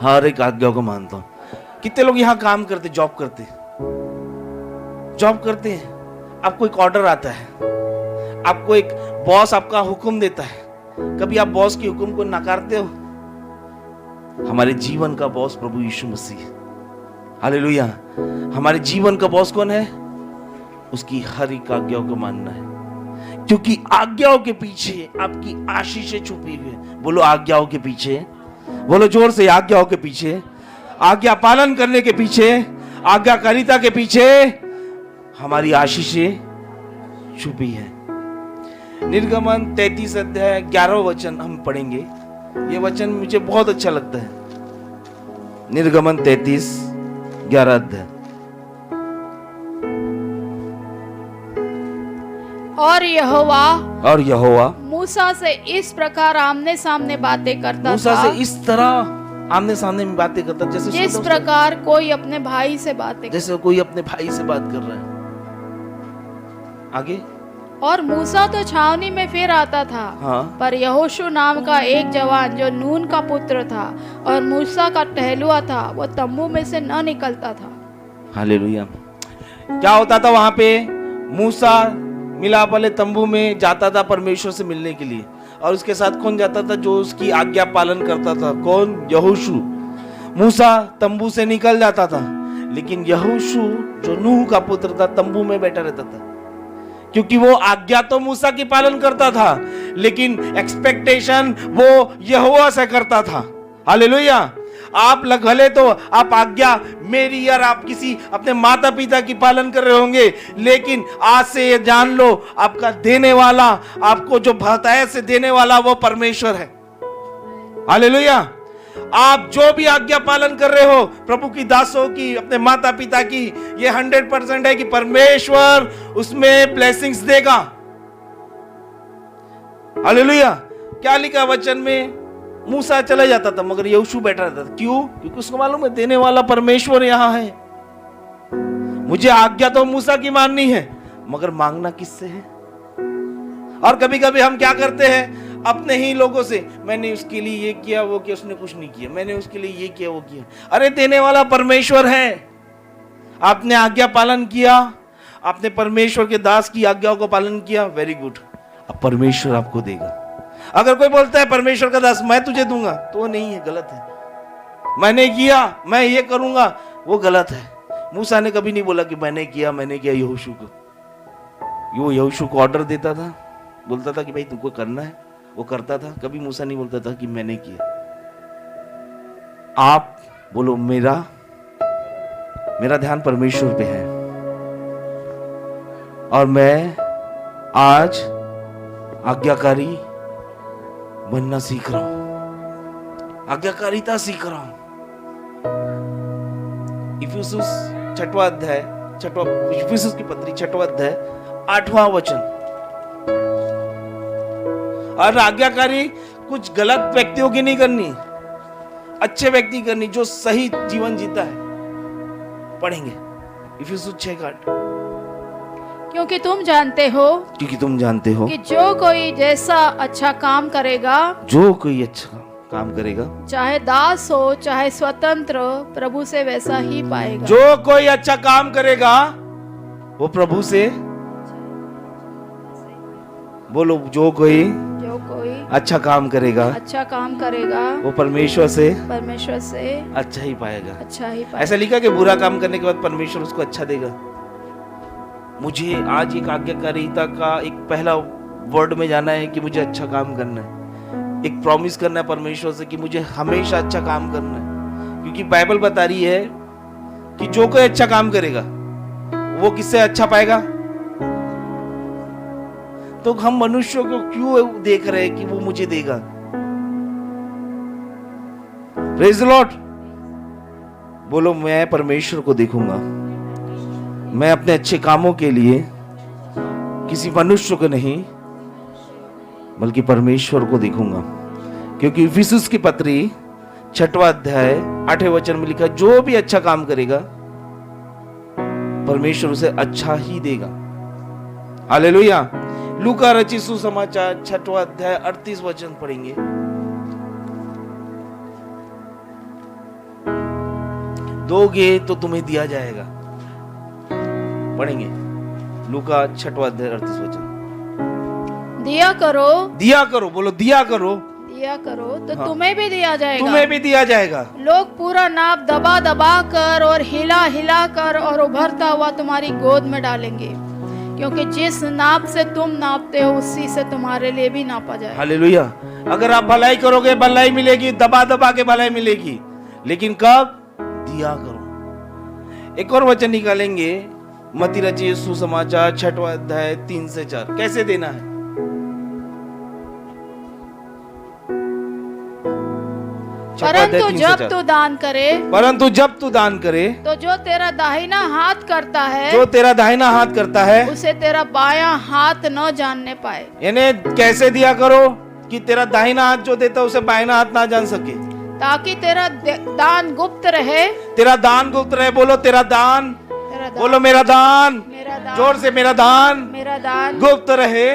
हर एक आज्ञा को मानता हूं। कितने लोग यहां काम करते, जॉब करते हैं, आपको एक ऑर्डर आता है, आपको एक बॉस आपका हुक्म देता है, कभी आप बॉस के हुक्म को नकारते हो? हमारे जीवन का बॉस प्रभु यीशु मसीह। हालेलुया। हमारे जीवन का बॉस कौन है? उसकी हर एक आज्ञाओं को मानना है, क्योंकि आज्ञाओं के पीछे आपकी आशीषें छुपी हुई है। बोलो, आज्ञाओं के पीछे। बोलो जोर से, आज्ञाओं के पीछे, आज्ञा पालन करने के पीछे, आज्ञाकारिता के पीछे हमारी आशीषें छुपी है। निर्गमन 33 अध्याय 11 वचन हम पढ़ेंगे। ये वचन मुझे बहुत अच्छा लगता है। निर्गमन 33 11 अध्याय। और यहोवा मूसा से इस प्रकार आमने सामने बातें करता था। मूसा से इस तरह आमने सामने में बातें करता, जैसे जिस प्रकार कोई अपने भाई से बातें, जैसे कोई अपने भाई से बात कर रहा है। आगे। और मूसा तो छावनी में फिर आता था, हाँ। पर यहोशू नाम का एक जवान जो नून का पुत्र था और मूसा का टहलुआ था, वो तंबू में से न निकलता था। हालेलुया। क्या होता था वहां पे? मूसा मिलाप वाले तंबू में जाता था परमेश्वर से मिलने के लिए, और उसके साथ कौन जाता था? जो उसकी आज्ञा पालन करता था। कौन? यहोशू। मूसा तंबू से निकल जाता था, लेकिन यहोशू जो नूह का पुत्र था तंबू में बैठा रहता था, क्योंकि वो आज्ञा तो मूसा की पालन करता था, लेकिन एक्सपेक्टेशन वो यहोवा से करता था। हालेलुया। आप भले तो आप आज्ञा मेरी या आप किसी अपने माता पिता की पालन कर रहे होंगे, लेकिन आज से ये जान लो, आपका देने वाला, आपको जो भताए से देने वाला, वो परमेश्वर है। हालेलुया। आप जो भी आज्ञा पालन कर रहे हो प्रभु की दासों की, अपने माता पिता की, ये 100% है कि परमेश्वर उसमें ब्लेसिंग्स देगा। हालेलुया। क्या लिखा वचन में? मूसा चला जाता था मगर यहोशू बैठा रहता था। क्यों? क्योंकि उसको मालूम है देने वाला परमेश्वर यहां है। मुझे आज्ञा तो मूसा की माननी है, मगर मांगना किससे है? और कभी कभी हम क्या करते हैं अपने ही लोगों से, मैंने उसके लिए ये किया वो किया, उसने कुछ नहीं किया, मैंने उसके लिए ये किया वो किया। अरे देने वाला परमेश्वर है। आपने आज्ञा पालन किया, आपने परमेश्वर के दास की आज्ञाओं को पालन किया, वेरी गुड, अब परमेश्वर आपको देगा। अगर कोई बोलता है परमेश्वर का दास मैं तुझे दूंगा, तो नहीं है, गलत है। मैंने किया, मैं ये करूंगा, वो गलत है। मूसा ने कभी नहीं बोला कि मैंने किया यहोशू को। वो यहोशू को ऑर्डर देता था, बोलता था कि भाई तुमको करना है, वो करता था। कभी मूसा नहीं बोलता था कि मैंने किया। आप बोलो, मेरा ध्यान परमेश्वर पे है और मैं आज आज्ञाकारी बनना सीख रहा हूं, आज्ञाकारिता सीख रहा हूं। इफिसुस छठवां अध्याय, इफिसियों की पत्री 6वां अध्याय 8वां वचन। और आज्ञाकारी कुछ गलत व्यक्तियों की नहीं करनी, अच्छे व्यक्ति करनी, जो सही जीवन जीता है। पढ़ेंगे इफिसियों 6:8। क्योंकि तुम जानते हो कि जो कोई जैसा अच्छा काम करेगा, चाहे दास हो चाहे स्वतंत्र, प्रभु से वैसा ही पाएगा। जो कोई अच्छा काम करेगा वो प्रभु से, बोलो, जो कोई अच्छा काम करेगा वो परमेश्वर से अच्छा ही पाएगा। ऐसा लिखा कि बुरा काम करने के बाद परमेश्वर उसको अच्छा देगा। मुझे आज एक आज्ञाकारिता का एक पहला वर्ड में जाना है कि मुझे अच्छा काम करना है, एक प्रॉमिस करना है परमेश्वर से कि मुझे हमेशा अच्छा काम करना है। क्योंकि बाइबल बता रही है कि जो कोई अच्छा काम करेगा वो किससे अच्छा पाएगा। तो हम मनुष्यों को क्यों देख रहे हैं कि वो मुझे देगा। Praise the Lord. बोलो, मैं परमेश्वर को देखूंगा। मैं अपने अच्छे कामों के लिए किसी मनुष्य को नहीं बल्कि परमेश्वर को देखूंगा। क्योंकि इफिसियों की पत्री 6वां अध्याय 8वें वचन में लिखा, जो भी अच्छा काम करेगा परमेश्वर उसे अच्छा ही देगा। हालेलुया। लूका रचित सुसमाचार 6वां अध्याय 38 वचन पढ़ेंगे। दोगे तो तुम्हें दिया जाएगा। पढ़ेंगे लूका 6वां अध्याय 38 वचन। दिया करो, बोलो दिया करो तो हाँ। तुम्हें भी दिया जाएगा। लोग पूरा नाप दबा कर और हिला कर और उभरता हुआ तुम्हारी गोद में डालेंगे, क्योंकि जिस नाप से तुम नापते हो उसी से तुम्हारे लिए भी नापा जाएगा। हालेलुया। अगर आप भलाई करोगे भलाई मिलेगी, दबा के भलाई मिलेगी, लेकिन कब? दिया करो। एक और वचन निकालेंगे, मत्ती रचित सुसमाचार 6वां अध्याय 3 से 4। कैसे देना है? परंतु जब तू दान करे तो जो तेरा दाहिना हाथ करता है उसे तेरा बायां हाथ न जानने पाए। यानी कैसे दिया करो कि तेरा दाहिना हाथ जो देता है उसे बायां हाथ ना जान सके, ताकि तेरा दान गुप्त रहे। बोलो तेरा दान, बोलो मेरा दान, जोर से मेरा दान गुप्त रहे।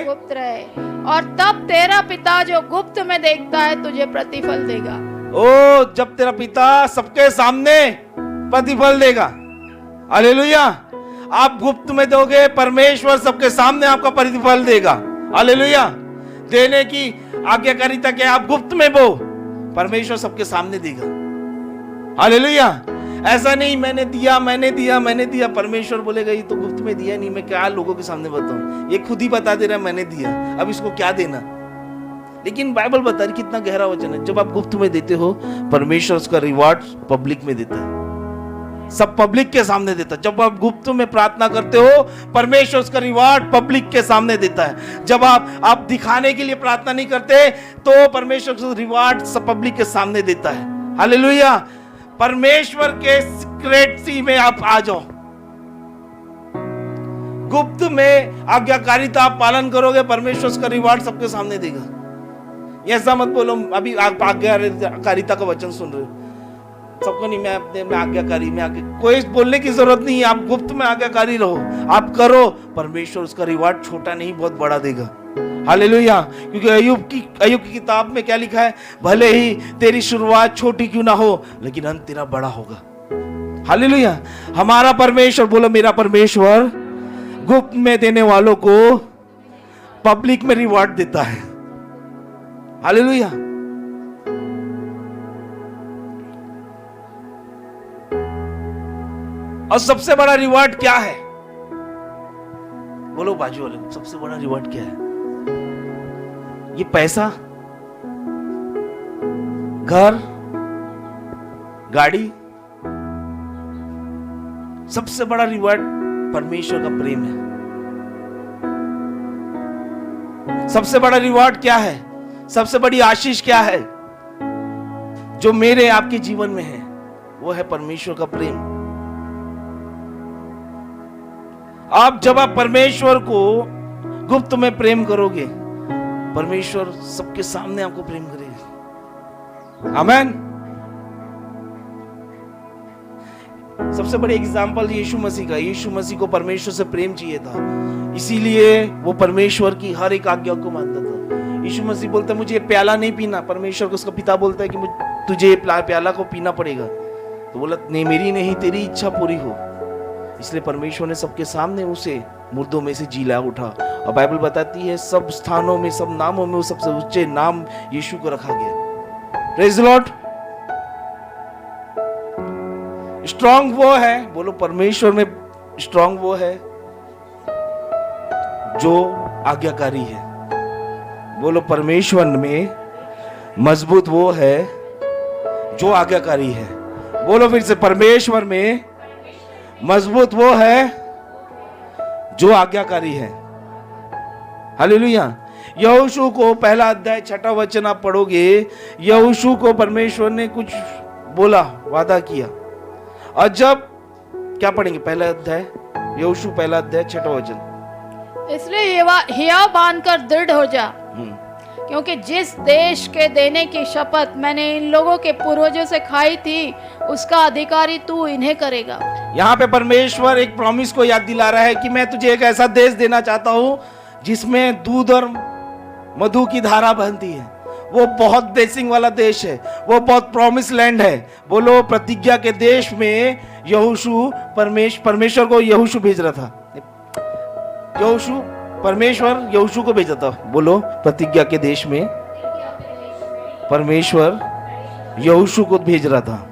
और तब तेरा पिता जो गुप्त में देखता है तुझे प्रतिफल देगा। ओ, जब तेरा पिता सबके सामने प्रतिफल देगा। हालेलुया। आप गुप्त में दोगे, परमेश्वर सबके सामने आपका प्रतिफल देगा। हालेलुया। देने की आज्ञाकारिता क्या? आप गुप्त में बो, परमेश्वर सबके सामने देगा। हालेलुया। ऐसा नहीं मैंने दिया, परमेश्वर बोलेगा ये तो गुप्त में दिया नहीं, मैं क्या लोगों के सामने बताऊं, ये खुद ही बता दे रहा है मैंने दिया, अब इसको क्या देना। लेकिन बाइबल बता रही कितना गहरा वचन है। जब आप गुप्त में देते हो, परमेश्वर उसका रिवार्ड पब्लिक में देता है, सब पब्लिक के सामने देता है। जब आप गुप्त में प्रार्थना करते हो, परमेश्वर उसका रिवार्ड पब्लिक के सामने देता है। जब आप दिखाने के लिए प्रार्थना नहीं करते तो परमेश्वर उसका रिवार्ड सब पब्लिक के सामने देता है। हालेलुया। परमेश्वर के सीक्रेसी में आप आ जाओ। गुप्त में आज्ञाकारिता आप पालन करोगे, परमेश्वर उसका रिवार्ड सबके सामने देगा। ऐसा मत बोलो अभी आप आज्ञाकारिता का वचन सुन रहे हो, सबको नहीं, मैं अपने में आज्ञाकारी, कोई बोलने की जरूरत नहीं है। आप गुप्त में आज्ञाकारी रहो, आप करो, परमेश्वर उसका रिवार्ड छोटा नहीं बहुत बड़ा देगा। हालेलुया। क्योंकि अय्यूब की किताब में क्या लिखा है? भले ही तेरी शुरुआत छोटी क्यों ना हो, लेकिन अंत तेरा बड़ा होगा। हालेलुया। हमारा परमेश्वर, बोलो मेरा परमेश्वर, गुप्त में देने वालों को पब्लिक में रिवार्ड देता है। हालेलुया। और सबसे बड़ा रिवार्ड क्या है? बोलो बाजू वाले, सबसे बड़ा रिवार्ड क्या है? ये पैसा, घर, गाड़ी? सबसे बड़ा रिवार्ड परमेश्वर का प्रेम है। सबसे बड़ा रिवार्ड क्या है? सबसे बड़ी आशीष क्या है जो मेरे आपके जीवन में है? वो है परमेश्वर का प्रेम। जब आप परमेश्वर को गुप्त में प्रेम करोगे, परमेश्वर सबके सामने आपको प्रेम करेगा। आमेन। सबसे बड़े एग्जाम्पल यीशु मसीह का। यीशु मसीह को परमेश्वर से प्रेम चाहिए था, इसीलिए वो परमेश्वर की हर एक आज्ञा को मानता था। यीशु मसीह बोलता है मुझे ये प्याला नहीं पीना, परमेश्वर को उसका पिता बोलता है कि तुझे ये प्याला को पीना पड़ेगा, तो बोला नहीं, मेरी नहीं तेरी इच्छा पूरी हो। इसलिए परमेश्वर ने सबके सामने उसे मुर्दों में से जीला उठा। और बाइबल बताती है सब स्थानों में, सब नामों में वो सबसे ऊंचे नाम यीशु को रखा गया। Praise the Lord. स्ट्रांग वो है, बोलो परमेश्वर में स्ट्रांग वो है जो आज्ञाकारी है। बोलो परमेश्वर में मजबूत वो है जो आज्ञाकारी है। बोलो फिर से, परमेश्वर में मजबूत वो है जो आज्ञाकारी है। हालेलुया। यहोशू को पहला अध्याय 6वां वचन आप पढ़ोगे, यहोशू को परमेश्वर ने कुछ बोला, वादा किया। और जब क्या पढ़ेंगे, पहला अध्याय यहोशू पहला अध्याय 6वां वचन, इसलिए हिया बांधकर दृढ़ हो जा, क्योंकि जिस देश के देने की शपथ मैंने इन लोगों के पूर्वजों से खाई थी, उसका अधिकारी तू इन्हें करेगा। यहाँ पे परमेश्वर एक प्रॉमिस को याद दिला रहा है कि मैं तुझे एक ऐसा देश देना चाहता हूँ जिसमें दूध और मधु की धारा बहती है। वो बहुत ब्लेसिंग वाला देश है, वो बहुत प्रॉमिस लैंड है। बोलो प्रतिज्ञा के देश में यहोशू परमेश्वर को यहोशू भेज रहा था। यहोशू परमेश्वर यहोशू को भेजा था। बोलो प्रतिज्ञा के देश में परमेश्वर यहोशू को भेज रहा था,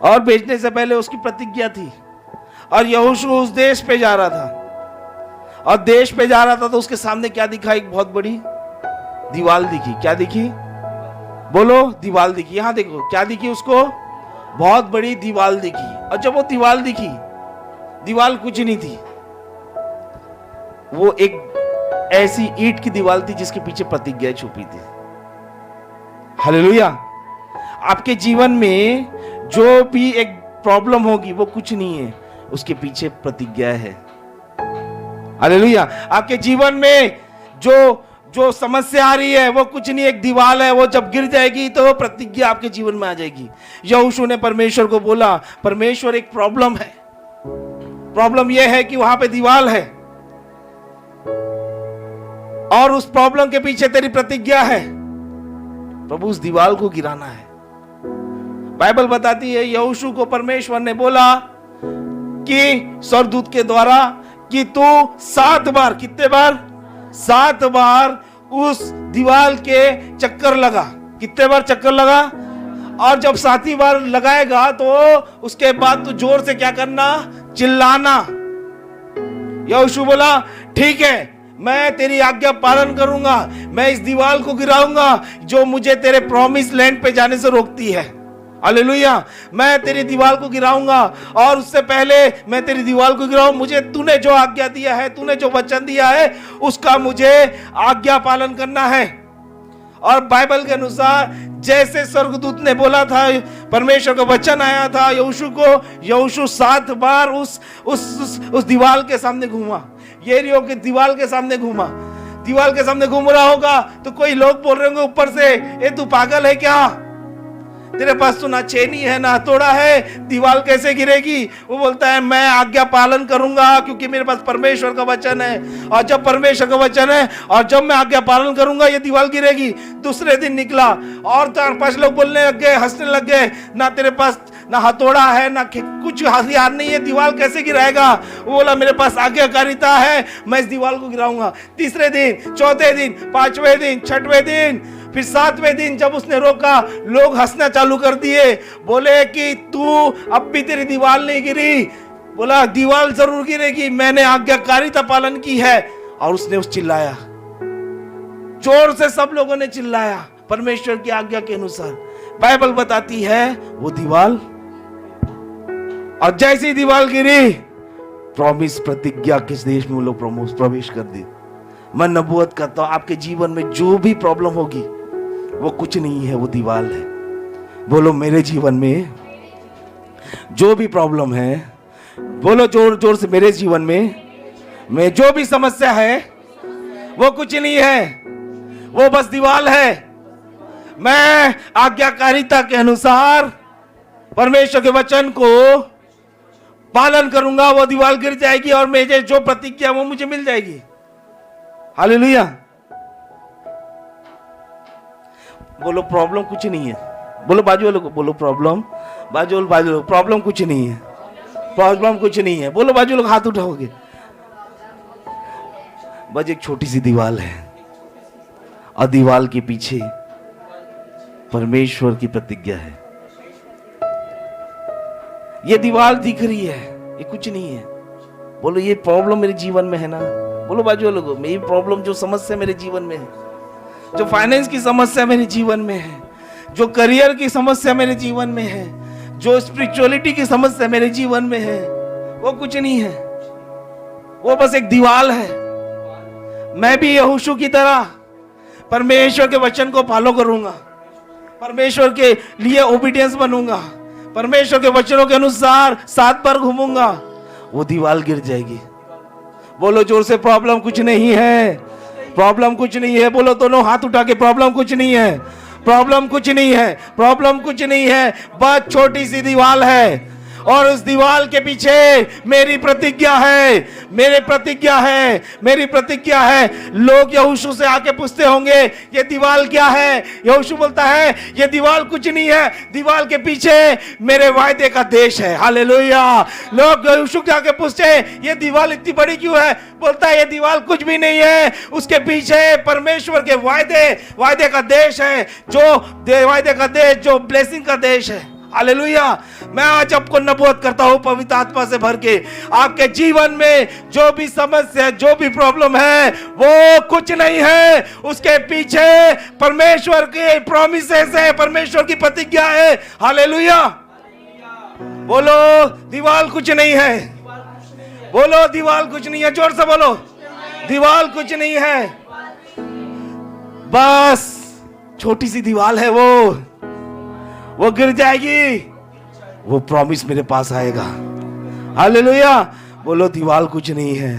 और भेजने से पहले उसकी प्रतिज्ञा थी। और यहोशू उस देश पे जा रहा था, और देश पे जा रहा था तो उसके सामने क्या दिखा, एक बहुत बड़ी दीवाल दिखी। क्या दिखी? बोलो दीवाल दिखी। यहां देखो क्या दिखी उसको, बहुत बड़ी दीवाल दिखी। और जब वो दीवाल दिखी, दीवाल कुछ नहीं थी, वो एक ऐसी ईंट की दीवार थी जिसके पीछे प्रतिज्ञा छुपी थी। हालेलुया। आपके जीवन में जो भी एक प्रॉब्लम होगी वो कुछ नहीं है, उसके पीछे प्रतिज्ञा है। हालेलुया। आपके जीवन में जो समस्या आ रही है वो कुछ नहीं, एक दीवार है, वो जब गिर जाएगी तो प्रतिज्ञा आपके जीवन में आ जाएगी। यहोशू ने परमेश्वर को बोला, परमेश्वर एक प्रॉब्लम है, प्रॉब्लम यह है कि वहां पे दीवार है और उस प्रॉब्लम के पीछे तेरी प्रतिज्ञा है। प्रभु उस दीवार को गिराना है। बाइबल बताती है यहोशू को परमेश्वर ने बोला कि स्वर्गदूत के द्वारा कि तू 7 बार, कितने बार? 7 बार उस दीवार के चक्कर लगा। कितने बार चक्कर लगा? और जब 7वीं बार लगाएगा तो उसके बाद तू जोर से क्या करना? चिल्लाना। यहोशू बोला ठीक है, मैं तेरी आज्ञा पालन करूंगा, मैं इस दीवार को गिराऊंगा जो मुझे तेरे प्रॉमिस लैंड पे जाने से रोकती है। हालेलुया। मैं तेरी दीवार को गिराऊंगा, और उससे पहले मैं तेरी दीवार को गिराऊं, मुझे तूने जो आज्ञा दिया है, तूने जो वचन दिया है, उसका मुझे आज्ञा पालन करना है। और बाइबल के अनुसार जैसे स्वर्गदूत ने बोला था, परमेश्वर का वचन आया था यहोशू को, यहोशू 7 बार उस दीवार के सामने घूमा। यरीहो की दीवार के सामने घूमा। दीवार के सामने घूम रहा होगा तो कोई लोग बोल रहे होंगे ऊपर से, ए तू पागल है क्या? तेरे पास तो ना चेनी है ना हथौड़ा है, दीवार कैसे गिरेगी? वो बोलता है मैं आज्ञा पालन करूंगा क्योंकि मेरे पास परमेश्वर का वचन है, और जब परमेश्वर का वचन है और जब मैं आज्ञा पालन करूंगा ये दीवार गिरेगी। दूसरे दिन निकला और 4-5 लोग बोलने लग गए, हंसने लग गए, ना तेरे पास ना हथौड़ा है ना कुछ हथियार नहीं है, दीवार कैसे गिराएगा? वो बोला मेरे पास आज्ञाकारिता है, मैं इस दीवार को गिराऊंगा। तीसरे दिन, चौथे दिन, 5वें दिन, 6वें दिन, फिर 7वें दिन जब उसने रोका, लोग हंसना चालू कर दिए। बोले कि तू अब भी तेरी दीवार नहीं गिरी। बोला दीवार जरूर गिरेगी, मैंने आज्ञाकारिता पालन की है। और उसने चिल्लाया, जोर से सब लोगों ने चिल्लाया परमेश्वर की आज्ञा के अनुसार। बाइबल बताती है वो दीवार, और जैसी दीवार गिरी, प्रॉमिस प्रतिज्ञा किस देश में वो लोग प्रवेश कर दी। मैं नबूवत करता हूं आपके जीवन में जो भी प्रॉब्लम होगी वो कुछ नहीं है, वो दीवार है। बोलो मेरे जीवन में जो भी प्रॉब्लम है बोलो जोर जोर से, मेरे जीवन में जो भी समस्या है वो कुछ नहीं है, वो बस दीवार है। मैं आज्ञाकारिता के अनुसार परमेश्वर के वचन को पालन करूंगा, वो दीवार गिर जाएगी और मुझे जो प्रतिज्ञा वो मुझे मिल जाएगी। हालेलुया। बोलो प्रॉब्लम कुछ नहीं है। बोलो बाजू वालों को, बोलो प्रॉब्लम, बाजू प्रॉब्लम कुछ नहीं है, प्रॉब्लम कुछ नहीं है। बोलो बाजू लोग, हाथ उठाओगे। बस एक छोटी सी दीवार है और दीवार के पीछे परमेश्वर की प्रतिज्ञा है। ये दीवार दिख रही है, ये कुछ नहीं है। बोलो ये प्रॉब्लम मेरे जीवन में है ना। बोलो बाजू लोगों, मेरी प्रॉब्लम, जो समस्या मेरे जीवन में है, जो फाइनेंस की समस्या मेरे जीवन में है, जो करियर की समस्या मेरे जीवन में है, जो स्पिरिचुअलिटी की समस्या मेरे जीवन में है, वो कुछ नहीं है, वो बस एक दीवार है। मैं भी यहोशू की तरह परमेश्वर के वचन को फॉलो करूंगा, परमेश्वर के लिए ओबीडियंस बनूंगा, परमेश्वर के वचनों के अनुसार 7 बार घूमूंगा, वो दीवार गिर जाएगी। बोलो जोर से, प्रॉब्लम कुछ नहीं है, प्रॉब्लम कुछ नहीं है। बोलो दोनों हाथ उठा के, प्रॉब्लम कुछ नहीं है, प्रॉब्लम कुछ नहीं है, प्रॉब्लम कुछ नहीं है। बस छोटी सी दीवार है और उस दीवार के पीछे मेरी प्रतिज्ञा है, मेरी प्रतिज्ञा है, मेरी प्रतिज्ञा है। लोग यहोशू से आके पूछते होंगे ये दीवार क्या है? यहोशू बोलता है ये दीवार कुछ नहीं है, दीवार के पीछे मेरे वायदे का देश है। हालेलुया। लोग यहोशू के आके पूछते ये दीवार इतनी बड़ी क्यों है? बोलता है ये दीवार कुछ भी नहीं है, उसके पीछे परमेश्वर के वायदे का देश है, जो वायदे का देश, जो ब्लेसिंग का देश है। हालेलुया। मैं आज आपको नबूवत करता हूं पवित्र आत्मा से भर के, आपके जीवन में जो भी समस्या, जो भी प्रॉब्लम है, वो कुछ नहीं है, उसके पीछे परमेश्वर के प्रॉमिसेस है, परमेश्वर की प्रतिज्ञा है। हालेलुया। बोलो दीवार कुछ नहीं है, बोलो दीवार कुछ नहीं है, जोर से बोलो दीवार कुछ नहीं है। बस छोटी सी दीवार है, वो गिर जाएगी, वो प्रॉमिस मेरे पास आएगा। हालेलुया। बोलो दीवार कुछ नहीं है।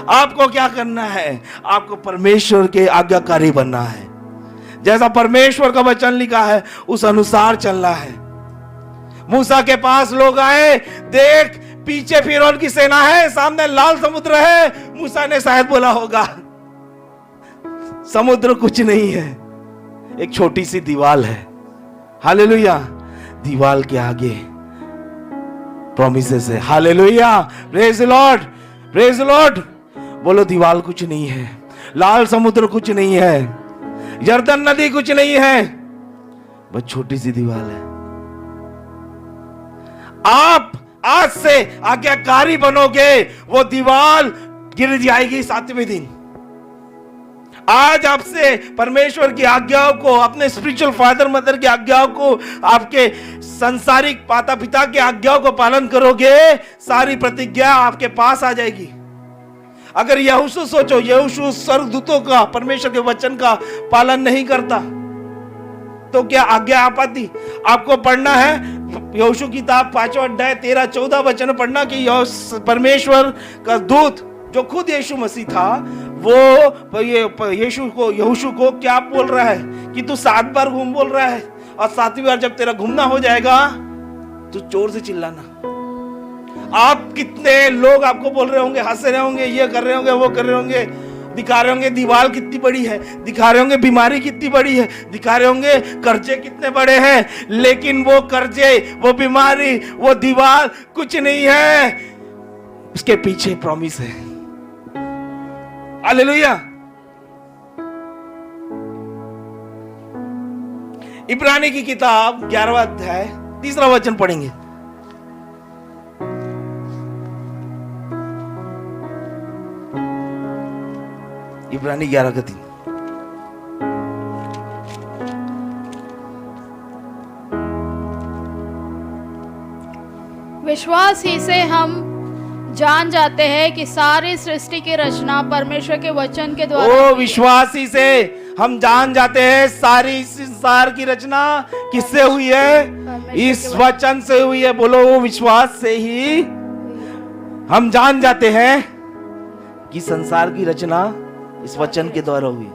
आपको क्या करना है? आपको परमेश्वर के आज्ञाकारी बनना है। जैसा परमेश्वर का वचन लिखा है उस अनुसार चलना है। मूसा के पास लोग आए, देख पीछे फिरौन की सेना है, सामने लाल समुद्र है। मूसा ने शायद बोला होगा समुद्र कुछ नहीं है, एक छोटी सी दीवार है। हालेलुया। दीवार के आगे प्रॉमिसेस है। Hallelujah. Praise the Lord, praise the Lord. बोलो दीवार कुछ नहीं है, लाल समुद्र कुछ नहीं है, यरदन नदी कुछ नहीं है, बस छोटी सी दीवार है। आप आज से आज्ञाकारी बनोगे, वो दीवार गिर जाएगी 7वें दिन। आज आपसे परमेश्वर की आज्ञाओं को, अपने स्पिरिचुअल फादर मदर की आज्ञाओं को, आपके संसारिक माता पिता की आज्ञाओं को पालन करोगे, सारी प्रतिज्ञा आपके पास आ जाएगी। अगर यहोशू सोचो, यहोशू स्वर्गदूतों का, परमेश्वर के वचन का पालन नहीं करता तो क्या आज्ञा आ पाती? आपको पढ़ना है यहोशू की किताब 5वां अध्याय 13-14 वचन पढ़ना कि परमेश्वर का दूत जो खुद यीशु मसीह था, वो यहोशू को क्या बोल रहा है कि तू 7 बार घूम बोल रहा है, और 7वीं बार जब तेरा घूमना हो जाएगा तो जोर से चिल्लाना। आप कितने लोग आपको बोल रहे होंगे, हंस रहे होंगे, ये कर रहे होंगे, वो कर रहे होंगे, दिखा रहे होंगे दीवार कितनी बड़ी है, दिखा रहे होंगे बीमारी कितनी बड़ी है, दिखा रहे होंगे कर्जे कितने बड़े हैं, लेकिन वो कर्जे, वो बीमारी, वो दीवार कुछ नहीं है, उसके पीछे प्रॉमिस है। हालेलुया। इब्रानी की किताब 11वां अध्याय 3रा वचन पढ़ेंगे। इब्रानी 11:3। विश्वास ही से हम जान जाते हैं कि सारी सृष्टि की रचना परमेश्वर के वचन के द्वारा। विश्वास ही से हम जान जाते हैं सारी संसार की रचना किससे हुई है? इस वचन से हुई है। बोलो वो विश्वास से ही हम जान जाते हैं कि संसार की रचना इस वचन के द्वारा हुई।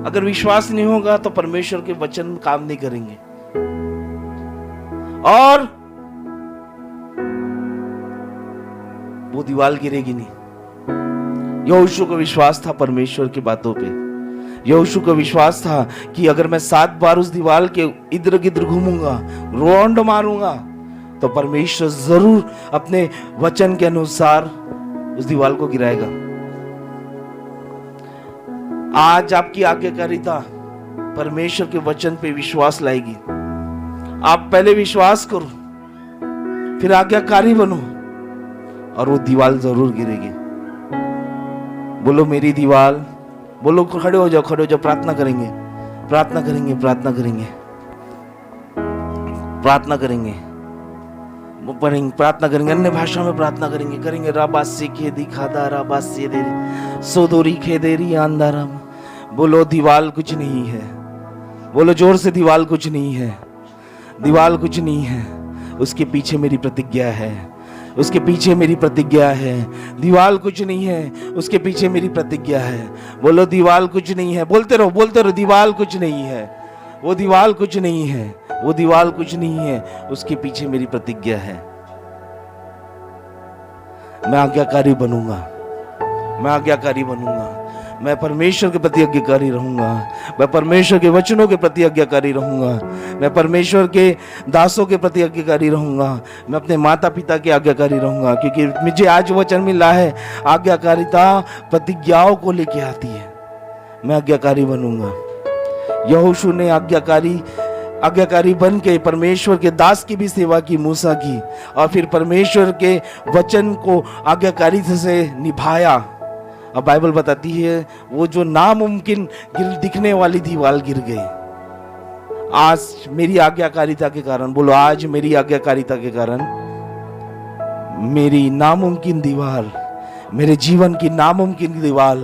अगर विश्वास नहीं होगा तो परमेश्वर के वचन काम नहीं करेंगे और वो दीवार गिरेगी नहीं। यहोशू को विश्वास था परमेश्वर की बातों पे। यहोशू को विश्वास था कि अगर मैं 7 बार उस दीवार के इधर गिधर घूमूंगा, राउंड मारूंगा, तो परमेश्वर जरूर अपने वचन के अनुसार उस दीवार को गिराएगा। आज आपकी आज्ञाकारिता परमेश्वर के वचन पे विश्वास लाएगी। आप पहले विश्वास करो, फिर आज्ञाकारी बनो और वो दीवार जरूर गिरेगी। बोलो मेरी दीवार, बोलो खड़े हो जाओ, खड़े हो जाओ, प्रार्थना करेंगे, प्रार्थना करेंगे, प्रार्थना करेंगे, प्रार्थना करेंगे, प्रार्थना करेंगे, अन्य भाषा में प्रार्थना करेंगे, करेंगे। राबासी खेदी खादा राबासी दे सोदोरी खेदेरी अंधारा। बोलो दीवाल कुछ नहीं है, बोलो जोर से, दीवाल कुछ नहीं है, दीवाल कुछ नहीं है, उसके पीछे मेरी प्रतिज्ञा है, उसके पीछे मेरी प्रतिज्ञा है। दीवाल कुछ नहीं है, उसके पीछे मेरी प्रतिज्ञा है। बोलो दीवाल कुछ नहीं है, बोलते रहो, बोलते रहो, दीवाल कुछ नहीं है, वो दीवाल कुछ नहीं है, वो दीवाल कुछ नहीं है, उसके पीछे मेरी प्रतिज्ञा है। मैं आज्ञाकारी बनूंगा, मैं आज्ञाकारी बनूंगा, मैं परमेश्वर के प्रति आज्ञाकारी रहूंगा, मैं परमेश्वर के वचनों के प्रति आज्ञाकारी रहूंगा, मैं परमेश्वर के दासों के प्रति आज्ञाकारी रहूंगा, मैं अपने माता पिता के आज्ञाकारी रहूंगा, क्योंकि मुझे आज वचन मिला है आज्ञाकारिता प्रतिज्ञाओं को लेके आती है। मैं आज्ञाकारी बनूंगा। यहोशू ने आज्ञाकारी बन के परमेश्वर के दास की भी सेवा की, मूसा की, और फिर परमेश्वर के वचन को आज्ञाकारी से निभाया। अब बाइबल बताती है वो जो नामुमकिन दिखने वाली दीवार गिर गई। आज मेरी आज्ञाकारिता के कारण, बोलो आज मेरी आज्ञाकारिता के कारण मेरी नामुमकिन दीवार, मेरे जीवन की नामुमकिन दीवार,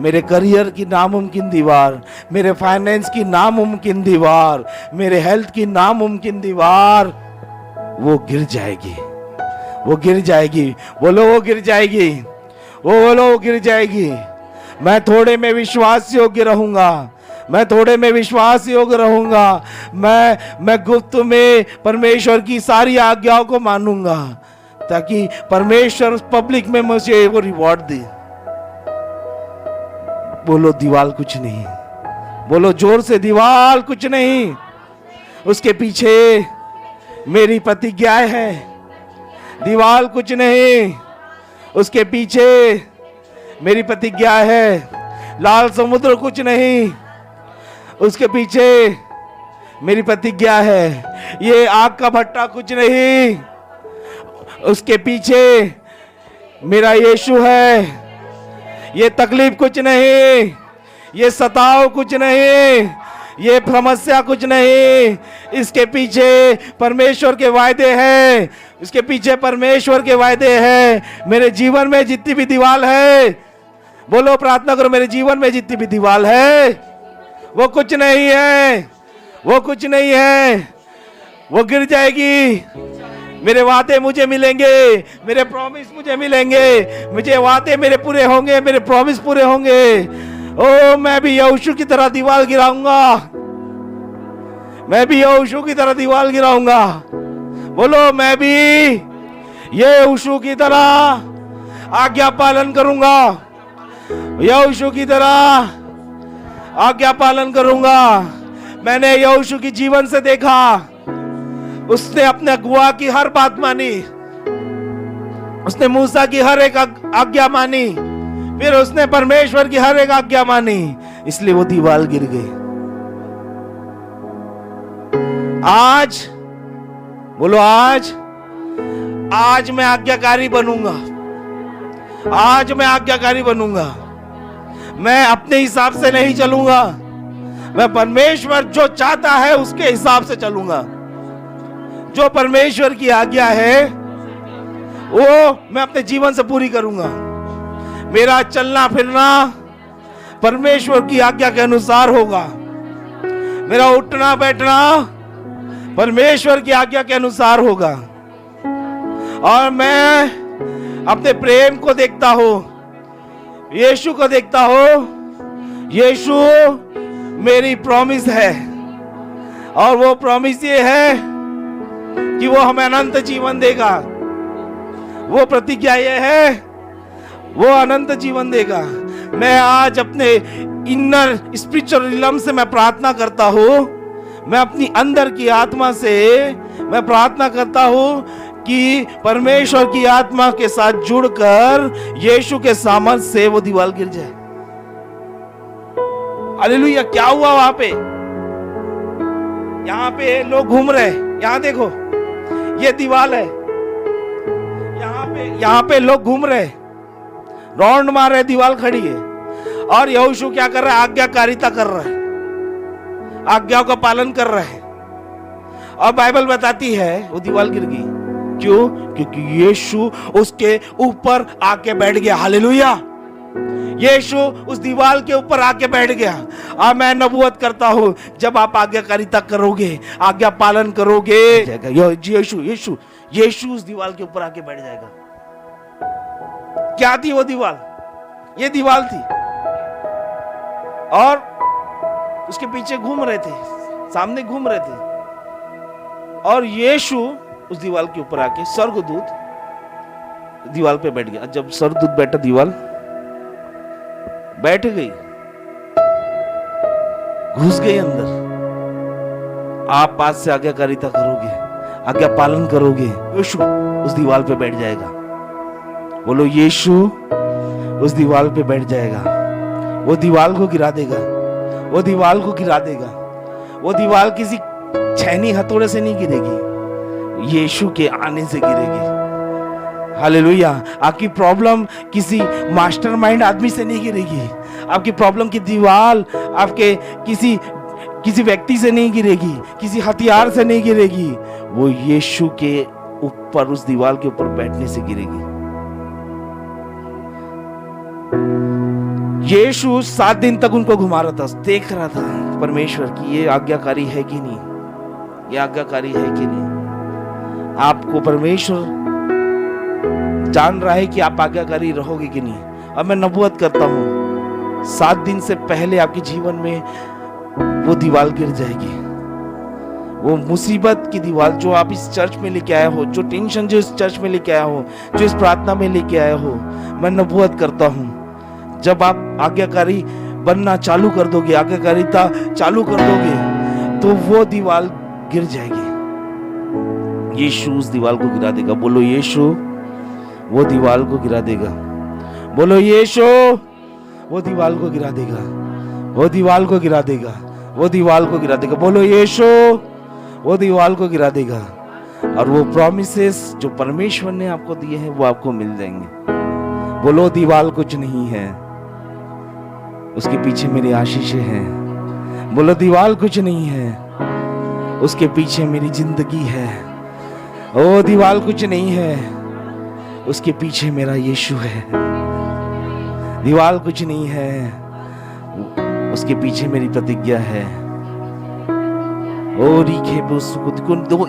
मेरे करियर की नामुमकिन दीवार, मेरे फाइनेंस की नामुमकिन दीवार, मेरे हेल्थ की नामुमकिन दीवार, वो गिर जाएगी, वो गिर जाएगी। बोलो वो गिर जाएगी, वो बोलो वो गिर जाएगी। मैं थोड़े में विश्वास योग्य रहूंगा, मैं थोड़े में विश्वास योग्य रहूंगा, मैं गुप्त में परमेश्वर की सारी आज्ञाओं को मानूंगा, ताकि परमेश्वर पब्लिक में मुझे वो रिवॉर्ड दे। बोलो दीवार कुछ नहीं, बोलो जोर से, दीवार कुछ नहीं, उसके पीछे मेरी प्रतिज्ञाएं है। दीवार कुछ नहीं, उसके पीछे मेरी प्रतिज्ञा है। लाल समुद्र कुछ नहीं, उसके पीछे मेरी प्रतिज्ञा है। ये आग का भट्टा कुछ नहीं, उसके पीछे मेरा यीशु है। ये तकलीफ कुछ नहीं, ये सताव कुछ नहीं, ये समस्या कुछ नहीं, इसके पीछे परमेश्वर के वायदे हैं, इसके पीछे परमेश्वर के वायदे हैं। मेरे जीवन में जितनी भी दीवार है, बोलो प्रार्थना करो, मेरे जीवन में जितनी भी दीवार है वो कुछ नहीं है, वो कुछ नहीं है, वो गिर जाएगी। मेरे वादे मुझे मिलेंगे, मेरे प्रॉमिस मुझे मिलेंगे, मुझे वादे मेरे पूरे होंगे, मेरे प्रॉमिस पूरे होंगे। ओ मैं भी यहोशू की तरह दीवार गिराऊंगा, मैं भी यहोशू की तरह दीवार गिराऊंगा। बोलो मैं भी यहोशू की तरह आज्ञा पालन करूंगा, यहोशू की तरह आज्ञा पालन करूंगा। मैंने यहोशू की जीवन से देखा, उसने अपने अगुआ की हर बात मानी, उसने मूसा की हर एक आज्ञा मानी, फिर उसने परमेश्वर की हर एक आज्ञा मानी, इसलिए वो दीवार गिर गई। आज बोलो आज मैं आज्ञाकारी बनूंगा, आज मैं आज्ञाकारी बनूंगा। मैं अपने हिसाब से नहीं चलूंगा, मैं परमेश्वर जो चाहता है उसके हिसाब से चलूंगा। जो परमेश्वर की आज्ञा है वो मैं अपने जीवन से पूरी करूंगा। मेरा चलना फिरना परमेश्वर की आज्ञा के अनुसार होगा, मेरा उठना बैठना परमेश्वर की आज्ञा के अनुसार होगा, और मैं अपने प्रेम को देखता हो, यीशु को देखता हो। यीशु मेरी प्रॉमिस है, और वो प्रॉमिस ये है कि वो हमें अनंत जीवन देगा। वो प्रतिज्ञा ये है, वो अनंत जीवन देगा। मैं आज अपने इनर स्पिरिचुअल रिलम से मैं प्रार्थना करता हूँ, मैं अपनी अंदर की आत्मा से मैं प्रार्थना करता हूँ कि परमेश्वर की आत्मा के साथ जुड़कर यीशु के सामर्थ्य से वो दीवार गिर जाए। हालेलुया। क्या हुआ वहां पे? यहाँ पे लोग घूम रहे, यहाँ देखो ये दीवार है, यहाँ पे लोग घूम रहे, राउंड मार रहे, दीवार खड़ी है, और यहोशू क्या कर रहा है? आज्ञाकारिता कर रहा है, आज्ञाओं का पालन कर रहा है। और बाइबल बताती है वो दीवार गिर गई। क्यों? क्योंकि यीशु उसके ऊपर आके बैठ गया। हालेलुया। यीशु उस दीवार के ऊपर आके बैठ गया। अब मैं नबूवत करता हूं, जब आप आज्ञाकारिता करोगे, आज्ञा पालन करोगे, यीशु उस दीवार के ऊपर आके बैठ जाएगा। क्या थी वो दीवार? ये दीवार थी, और उसके पीछे घूम रहे थे, सामने घूम रहे थे, और यीशु उस दीवार के ऊपर आके स्वर्गदूत दीवार पे बैठ गया। जब स्वर्गदूत बैठा, दीवार बैठ गई, घुस गई अंदर। आप आज से आज्ञाकारिता करोगे, आज्ञा पालन करोगे, यीशु उस दीवार पे बैठ जाएगा। बोलो, यीशु उस दीवार पे बैठ जाएगा। वो दीवार को गिरा देगा, वो दीवार को गिरा देगा। वो दीवार किसी छैनी हथौड़े से नहीं गिरेगी, यीशु के आने से गिरेगी। हालेलुया। आपकी प्रॉब्लम किसी मास्टरमाइंड आदमी से नहीं गिरेगी, आपकी प्रॉब्लम की दीवार आपके किसी व्यक्ति से नहीं गिरेगी, किसी हथियार से नहीं गिरेगी, वो यीशु के ऊपर, उस दीवार के ऊपर बैठने से गिरेगी। यीशु 7 दिन तक उनको घुमा रहा था, देख रहा था परमेश्वर की ये आज्ञाकारी है कि नहीं, ये आज्ञाकारी है कि नहीं। आपको परमेश्वर जान रहा है कि आप आज्ञाकारी रहोगे कि नहीं। अब मैं नबूवत करता हूं, 7 दिन से पहले आपके जीवन में वो दीवार गिर जाएगी। वो मुसीबत की दीवार जो आप इस चर्च में लेके आए हो, जो टेंशन जो इस चर्च में लेके आए हो, जो इस प्रार्थना में लेके आए हो, मैं नबूवत करता हूं, जब आप आज्ञाकारी बनना चालू कर दोगे, आज्ञाकारिता चालू कर दोगे, तो वो दीवार गिर जाएगी। यीशु उस दीवार को गिरा देगा। बोलो, यीशु वो दीवार को गिरा देगा। बोलो, यीशु वो दीवार को गिरा देगा, वो दीवार को गिरा देगा, वो दीवार को गिरा देगा। बोलो, यीशु वो दीवार को गिरा देगा। और वो प्रॉमिसेस जो परमेश्वर ने आपको दिए हैं वो आपको मिल जाएंगे। बोलो, दीवार कुछ नहीं है, उसके पीछे मेरी आशीषें हैं। बोलो, दीवार कुछ नहीं है, उसके पीछे मेरी जिंदगी है। ओ, दीवार कुछ नहीं है, उसके पीछे मेरा यीशु है। दीवार कुछ नहीं है, उसके पीछे मेरी प्रतिज्ञा है। ओ रिखे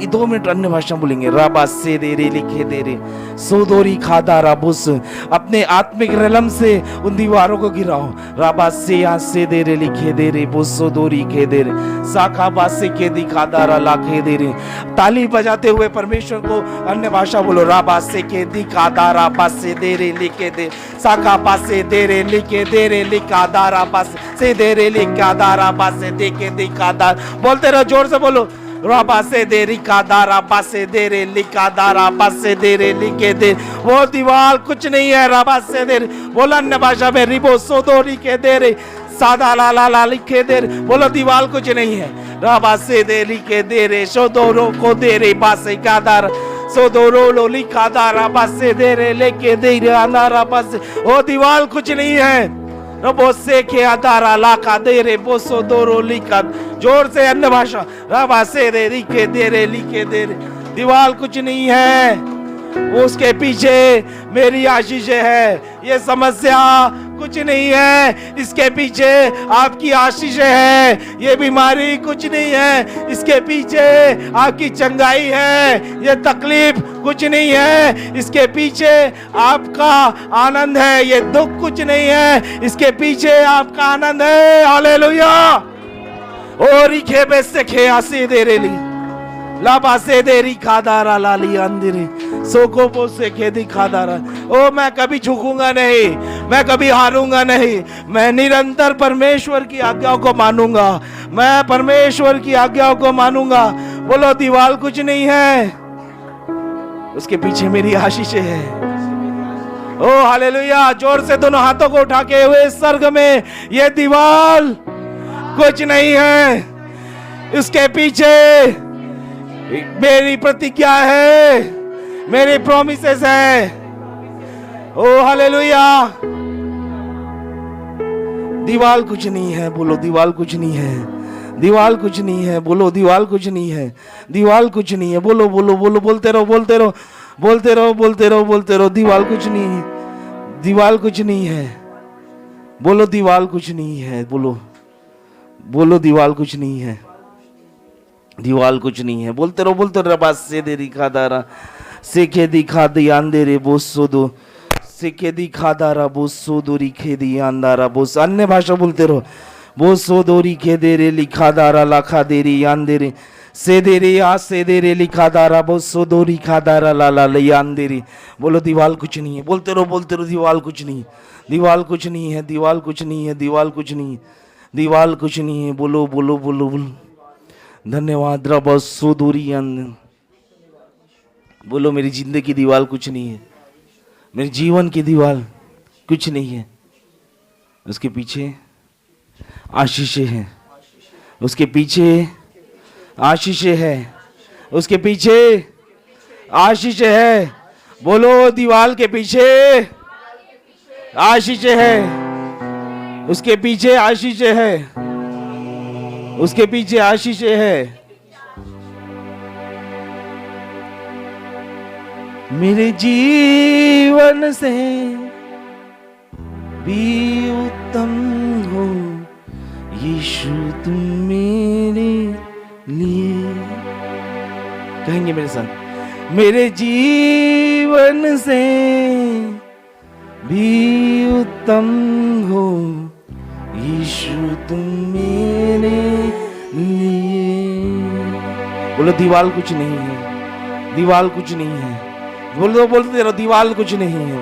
दो मिनट अन्य भाषा बोलेंगे। राबा से दे रे लिखे दे रे सोदोरी खादा राबुस। अपने आत्मिक रलम से उन दीवारों को गिराओ। राबा से यहाँ से दे रे लिखे दे रे सोदोरी खे दे रे साखा बासे के दिखादा रा लाखे दे रे। ताली बजाते हुए परमेश्वर को अन्य भाषा बोलो। राबा से के दिखादा राबा से दे रे लिखे दे साखा पासे दे रे लिखे दे रे लिखादा राबा से दे रे लिखादा राबा से दे के दिखादा। बोलते रहो, जोर से बोलो। राबा से दे रिकादा राबा से दे रे लिकादा राबा से दे रे लिखे दे। वो दीवार कुछ नहीं है। राबा से दे बोला अन्य भाषा में रिबो सोदो लिखे दे रे सादा ला ला ला लिखे दे। बोलो, दीवार कुछ नहीं है। राबा से दे लिखे दे रे सोदोरो को दे रे बासे कादार सोदोरो लो लिकादा राबा से दे रे लेके दे रे आना राबा से। वो दीवार कुछ नहीं है। रबो से के आदारा लाका दे रे बोसो दोरो लिका। जोर से अन्य भाषा। रबा से दे लिखे दे रे लिखे दे रे। दीवार कुछ नहीं है, उसके पीछे मेरी आशीष है। ये समस्या कुछ नहीं है, इसके पीछे आपकी आशीषें है। ये बीमारी कुछ नहीं है, इसके पीछे आपकी चंगाई है। ये तकलीफ कुछ नहीं है, इसके पीछे आपका आनंद है। ये दुख कुछ नहीं है, इसके पीछे आपका आनंद है। हालेलुया। और खे बेसे खे आसे दे रे ली लाबा से देरी खादारा लाली अंधेरी सोको पो से खेदी खादारा। ओ मैं कभी झुकूंगा नहीं, मैं कभी हारूंगा नहीं। मैं निरंतर परमेश्वर की आज्ञाओं को मानूंगा, मैं परमेश्वर की आज्ञाओं को मानूंगा। बोलो दीवार कुछ नहीं है, उसके पीछे मेरी आशीषें है। ओ हालेलुया। जोर से दोनों हाथों को उठा के हुए स्वर्ग में, ये दीवार कुछ नहीं है, इसके पीछे मेरी प्रतिज्ञा है, मेरी प्रॉमिसेस है। ओ हालेलुया। दीवार कुछ नहीं है, बोलो दीवार कुछ नहीं है। दीवार कुछ नहीं है, बोलो दीवार कुछ नहीं है। दीवार कुछ नहीं है, बोलो बोलो बोलो, बोलते रहो बोलते रहो बोलते रहो बोलते रहो बोलते रहो। दीवार कुछ नहीं है, दीवार कुछ नहीं है, बोलो दीवार कुछ नहीं है। बोलो बोलो दीवार कुछ नहीं है, दीवार कुछ नहीं है। बोलते रहो बोलते रहो। बस से दे दिखा दारा सेखे दिखा दी अंधेरे बोसो दो सेखे दिखा दारा बोसो दो रिखे दी अंधारा बोस। अन्य भाषा बोलते रहो। बोसो दो रिखे दे रे लिखा दारा लाखा दे री अंधेरे से दे रे आ से दे रे लिखा दारा बोसो दो रिखा दारा लाला ले अंधेरे। बोलो दीवार कुछ नहीं है, बोलते रहो दीवार कुछ नहीं, दीवार कुछ नहीं है, दीवार कुछ नहीं है, दीवार कुछ नहीं, दीवार कुछ नहीं है। बोलो बोलो बोलो बोलो। धन्यवाद रब सुदूरी अंध। बोलो मेरी जिंदगी की दीवार कुछ नहीं है, मेरे जीवन की दीवार कुछ नहीं है, उसके पीछे आशीषें हैं, उसके पीछे आशीषें है, उसके पीछे आशीषें है। बोलो दीवार के पीछे आशीषें है, उसके पीछे आशीषें है, उसके पीछे आशीषें है। मेरे जीवन से भी उत्तम हो यीशु तुम मेरे लिए। कहेंगे मेरे साथ। मेरे जीवन से भी उत्तम हो यीशु तुम मेरे लिए। बोलो दीवार कुछ नहीं है, दीवार कुछ नहीं है। बोलो बोलते रहो दीवार कुछ नहीं है।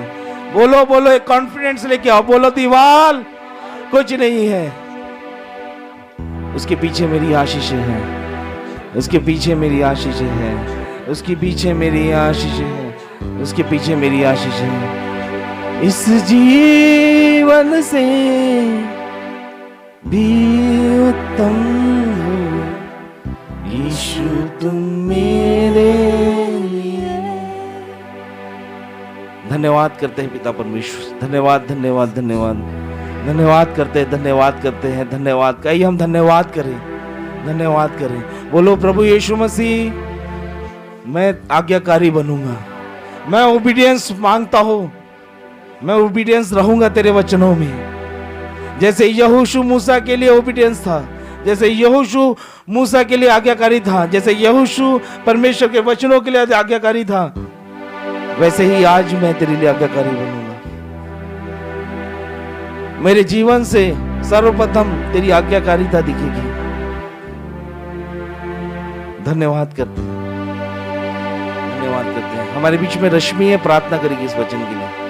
बोलो बोलो एक कॉन्फिडेंस लेके आओ। बोलो दीवार कुछ नहीं है, उसके पीछे मेरी आशीषें हैं, उसके पीछे मेरी आशीषें हैं, उसके पीछे मेरी आशीषें हैं, उसके पीछे मेरी आशीषें हैं। इस जीवन से भी उत्तम हो यीशु तुम मेरे लिए। धन्यवाद करते हैं पिता परमेश्वर। धन्यवाद धन्यवाद धन्यवाद धन्यवाद करते हैं, धन्यवाद करते हैं, धन्यवाद। कहीं हम धन्यवाद करें, धन्यवाद करें। बोलो प्रभु यीशु मसीह, मैं आज्ञाकारी बनूंगा, मैं ओबीडियंस मांगता हूं, मैं ओबीडियंस रहूंगा तेरे वचनों में। जैसे यहोशू मूसा के लिए ओबीडियंस था, जैसे यहोशू मूसा के लिए आज्ञाकारी था, जैसे यहोशू परमेश्वर के वचनों के लिए आज्ञाकारी था, वैसे ही आज मैं तेरे लिए आज्ञाकारी बनूंगा। मेरे जीवन से सर्वप्रथम तेरी आज्ञाकारिता दिखेगी। धन्यवाद करते हैं, धन्यवाद करते हैं। हमारे बीच में रश्मि है, प्रार्थना करेगी इस वचन के लिए।